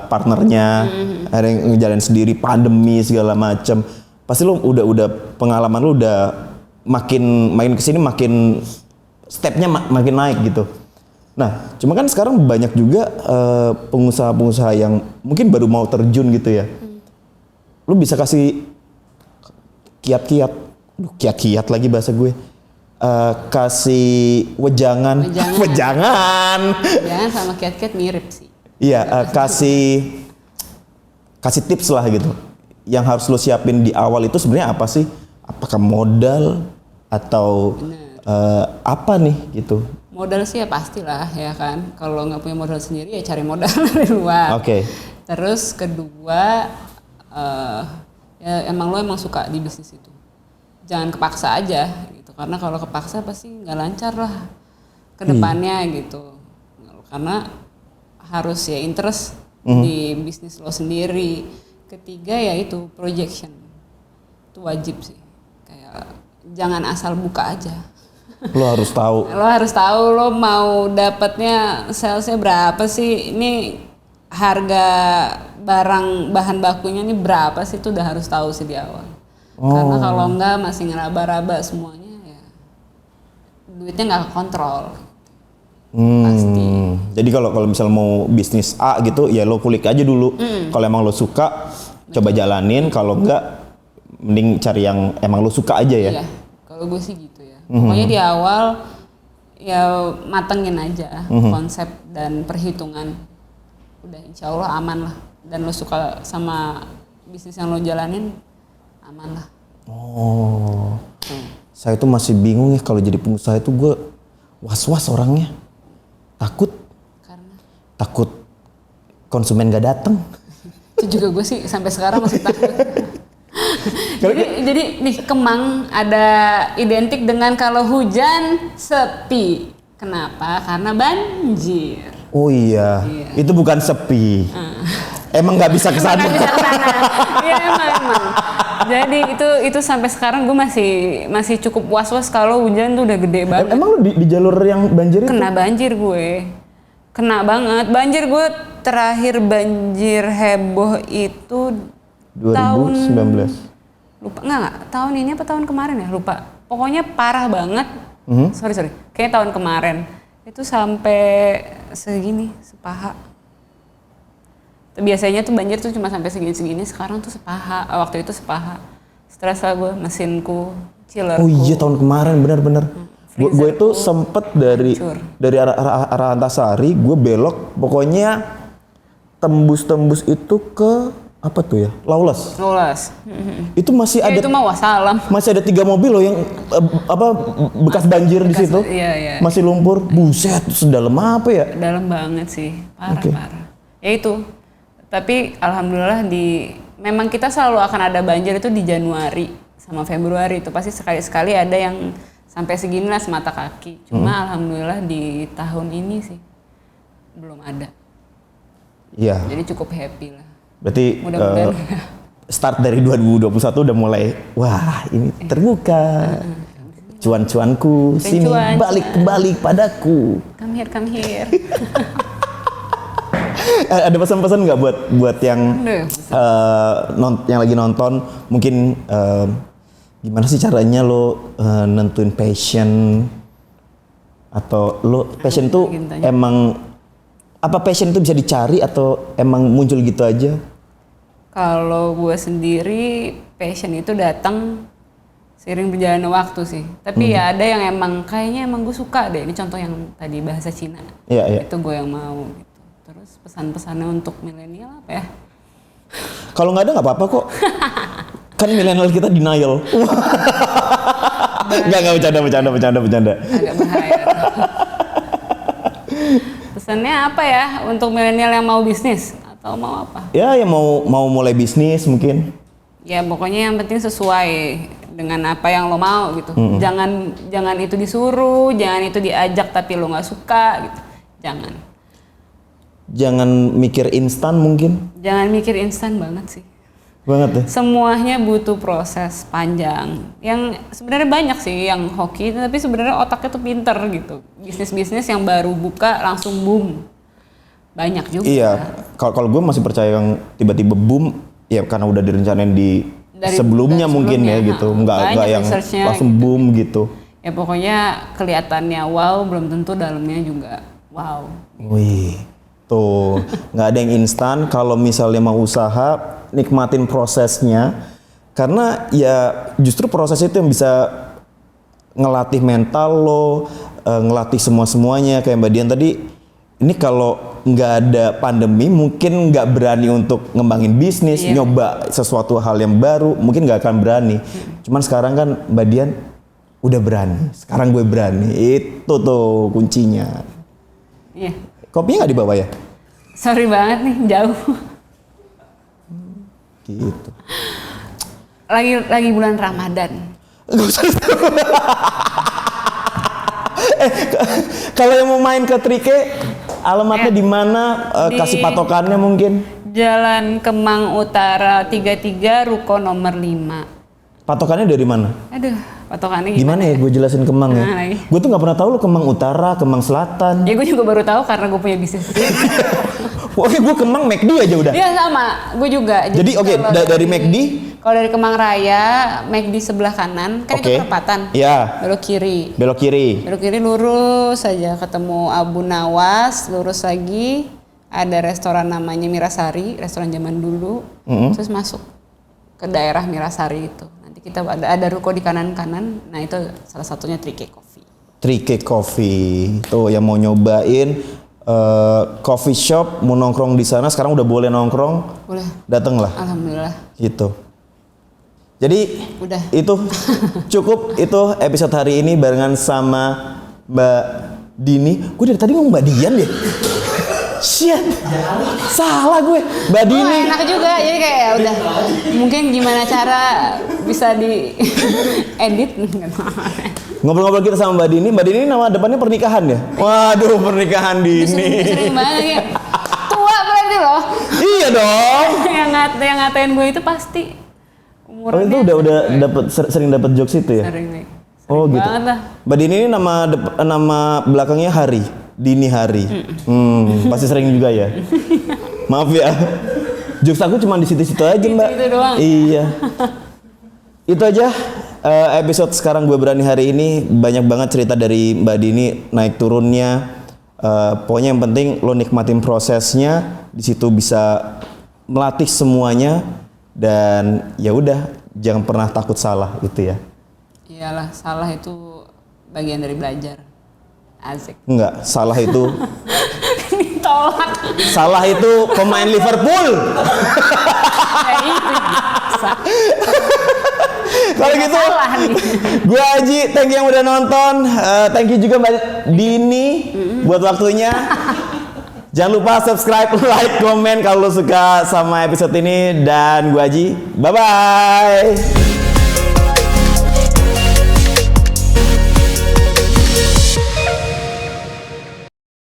partnernya, akhirnya ngejalanin sendiri, pandemi segala macam. Pasti lo udah pengalaman lo udah makin kesini makin stepnya makin naik gitu. Nah, cuma kan sekarang banyak juga pengusaha-pengusaha yang mungkin baru mau terjun gitu ya. Lo bisa kasih kiat-kiat lagi bahasa gue. Kasih wejangan sama kiat-kiat mirip sih. Iya, kasih tips lah gitu. Yang harus lo siapin di awal itu sebenarnya apa sih? Apakah modal atau apa nih gitu? Modal sih ya pastilah ya kan. Kalau nggak punya modal sendiri ya cari modal dari luar. Oke. Terus kedua ya emang suka di bisnis itu. Jangan kepaksa aja gitu. Karena kalau kepaksa pasti nggak lancar lah ke depannya gitu. Karena harus ya interest di bisnis lo sendiri. Ketiga ya itu projection. Itu wajib sih. Kayak jangan asal buka aja. Lo harus tahu. Lo mau dapatnya salesnya berapa sih? Ini harga bahan bakunya ini berapa sih? Itu udah harus tahu sih di awal. Karena kalau enggak masih ngeraba-raba semuanya ya duitnya nggak kontrol. Pasti. Jadi kalau misal mau bisnis A gitu ya lo kulik aja dulu. Kalau emang lo suka coba jalanin. Kalau enggak mending cari yang emang lo suka aja ya. Iya. Kalau gue sih gitu ya. Pokoknya di awal ya matengin aja konsep dan perhitungan. Udah insya Allah aman lah. Dan lo suka sama bisnis yang lo jalanin aman lah. Saya tuh masih bingung ya kalau jadi pengusaha itu gue was-was orangnya. Takut konsumen gak datang. Itu juga gue sih sampai sekarang masih takut. jadi nih Kemang ada identik dengan kalau hujan sepi. Kenapa? Karena banjir. Oh iya. Itu bukan sepi. Emang nggak bisa ke sana. Iya emang. Jadi itu sampai sekarang gue masih cukup was-was kalau hujan tuh udah gede banget. Emang lu di jalur yang banjir itu? Kena banjir gue. Kena banget. Banjir gue terakhir banjir heboh itu 2019. Lupa enggak, tahun ini apa tahun kemarin ya? Lupa. Pokoknya parah banget. Sorry. Kayaknya tahun kemarin. Itu sampai segini, sepaha. Biasanya tuh banjir tuh cuma sampai segini-segini, sekarang tuh sepaha. Waktu itu sepaha. Stres lah gue, mesinku, chillerku. Oh iya tahun kemarin benar-benar. Gue itu sempet dari arah Antasari, gue belok, pokoknya tembus itu ke apa tuh ya? Lawless. Itu masih ada. Itu mah wassalam. Masih ada 3 mobil loh yang bekas banjir di situ. Iya. Masih lumpur. Buset, sedalam apa ya? Dalam banget sih, parah. Ya itu. Tapi alhamdulillah memang kita selalu akan ada banjir itu di Januari sama Februari, itu pasti sekali-sekali ada yang sampai segini lah semata kaki. Cuma alhamdulillah di tahun ini sih belum ada. Iya. Jadi cukup happy lah. Berarti mudah-mudahan start dari 2021 udah mulai wah ini terbuka. Cuan-cuanku sini balik kembali padaku. Come here. Ada pesan-pesan nggak buat yang yang lagi nonton, mungkin gimana sih caranya lo nentuin passion, atau lo passion tuh emang apa, passion tuh bisa dicari atau emang muncul gitu aja? Kalau gue sendiri passion itu datang seiring berjalannya waktu sih. Tapi ya ada yang emang kayaknya emang gue suka deh. Ini contoh yang tadi bahasa Cina. Iya. Itu gue yang mau gitu. Terus pesan-pesannya untuk milenial apa ya? Kalau nggak ada nggak apa-apa kok. Kan milenial kita denial. Nggak bercanda. Agak bahaya. Pesannya apa ya untuk milenial yang mau bisnis atau mau apa? Ya yang mau mulai bisnis mungkin. Ya pokoknya yang penting sesuai dengan apa yang lo mau gitu. Jangan itu disuruh, jangan itu diajak tapi lo nggak suka gitu. Jangan mikir instan mungkin. Jangan mikir instan banget sih. Banget ya. Semuanya butuh proses panjang. Yang sebenarnya banyak sih yang hoki, tapi sebenarnya otaknya tuh pinter gitu. Bisnis-bisnis yang baru buka langsung boom. Banyak juga. Iya. Kalau gue masih percaya yang tiba-tiba boom, ya karena udah direncanain sebelumnya mungkin ya gitu. Enggak yang langsung gitu. Boom gitu. Ya pokoknya kelihatannya wow, belum tentu dalamnya juga wow. Wih. Tuh, nggak ada yang instan. Kalau misalnya mau usaha, nikmatin prosesnya. Karena ya justru proses itu yang bisa ngelatih mental lo, ngelatih semuanya. Kayak Mbak Dian tadi, ini kalau nggak ada pandemi, mungkin nggak berani untuk ngembangin bisnis, nyoba sesuatu hal yang baru, mungkin nggak akan berani. Cuman sekarang kan Mbak Dian udah berani. Sekarang gue berani. Itu tuh kuncinya. Iya. Kopinya nggak dibawa ya? Sorry banget nih, jauh. Gitu. Lagi bulan Ramadan. Kalau yang mau main ke Trike, alamatnya di mana? Kasih patokannya mungkin. Jalan Kemang Utara 33, Ruko nomor 5. Patokannya dari mana? Aduh, patokannya gimana ya? Gue jelasin Kemang ya. Gue tuh nggak pernah tahu lo Kemang Utara, Kemang Selatan. Ya gue juga baru tahu karena gue punya bisnis. Oke, gue Kemang McD aja udah. Iya sama, gue juga. Jadi oke, dari McD? Kalau dari Kemang Raya, McD sebelah kanan, kan itu perempatan. Iya. Belok kiri. Belok kiri Lurus aja ketemu Abu Nawas, lurus lagi ada restoran namanya Mirasari, restoran zaman dulu. Terus masuk ke daerah Mirasari itu. Kita ada ruko di kanan-kanan, nah itu salah satunya Trike Coffee. Trike Coffee, tuh yang mau nyobain coffee shop, mau nongkrong di sana, sekarang udah boleh nongkrong. Boleh. Dateng lah. Alhamdulillah. Gitu. Jadi udah. Itu cukup itu episode hari ini barengan sama Mbak Dini. Gue dari tadi ngomong Mbak Dian deh. Shit, salah gue. Mbak Dini. Enak juga, jadi kayak udah. Mungkin gimana cara bisa di edit. Ngobrol-ngobrol kita sama Mbak Dini. Mbak Dini nama depannya pernikahan ya? Waduh, pernikahan Dini. Sering banget ya. Tua berarti loh. Iya dong. yang ngatain gue itu pasti umurnya. Oh itu udah sering dapat jokes itu ya? Sering oh gitu. Banget lah. Mbak Dini ini nama belakangnya Hari, Dini Hari. Pasti sering juga ya. Maaf ya. Jokes aku cuma di situ-situ aja Mbak. Itu doang. Iya. Itu aja episode Sekarang Gue Berani hari ini. Banyak banget cerita dari Mbak Dini, naik turunnya. Pokoknya yang penting lo nikmatin prosesnya. Di situ bisa melatih semuanya. Dan ya udah, jangan pernah takut salah gitu ya. Iyalah, salah itu bagian dari belajar. Asik. Enggak, salah itu Ditolak. salah itu pemain Liverpool. Ya itu. Kalau gitu, gue Aji, thank you yang udah nonton. Thank you juga Mbak Dini buat waktunya. Jangan lupa subscribe, like, komen kalau lo suka sama episode ini. Dan gue Aji, bye-bye.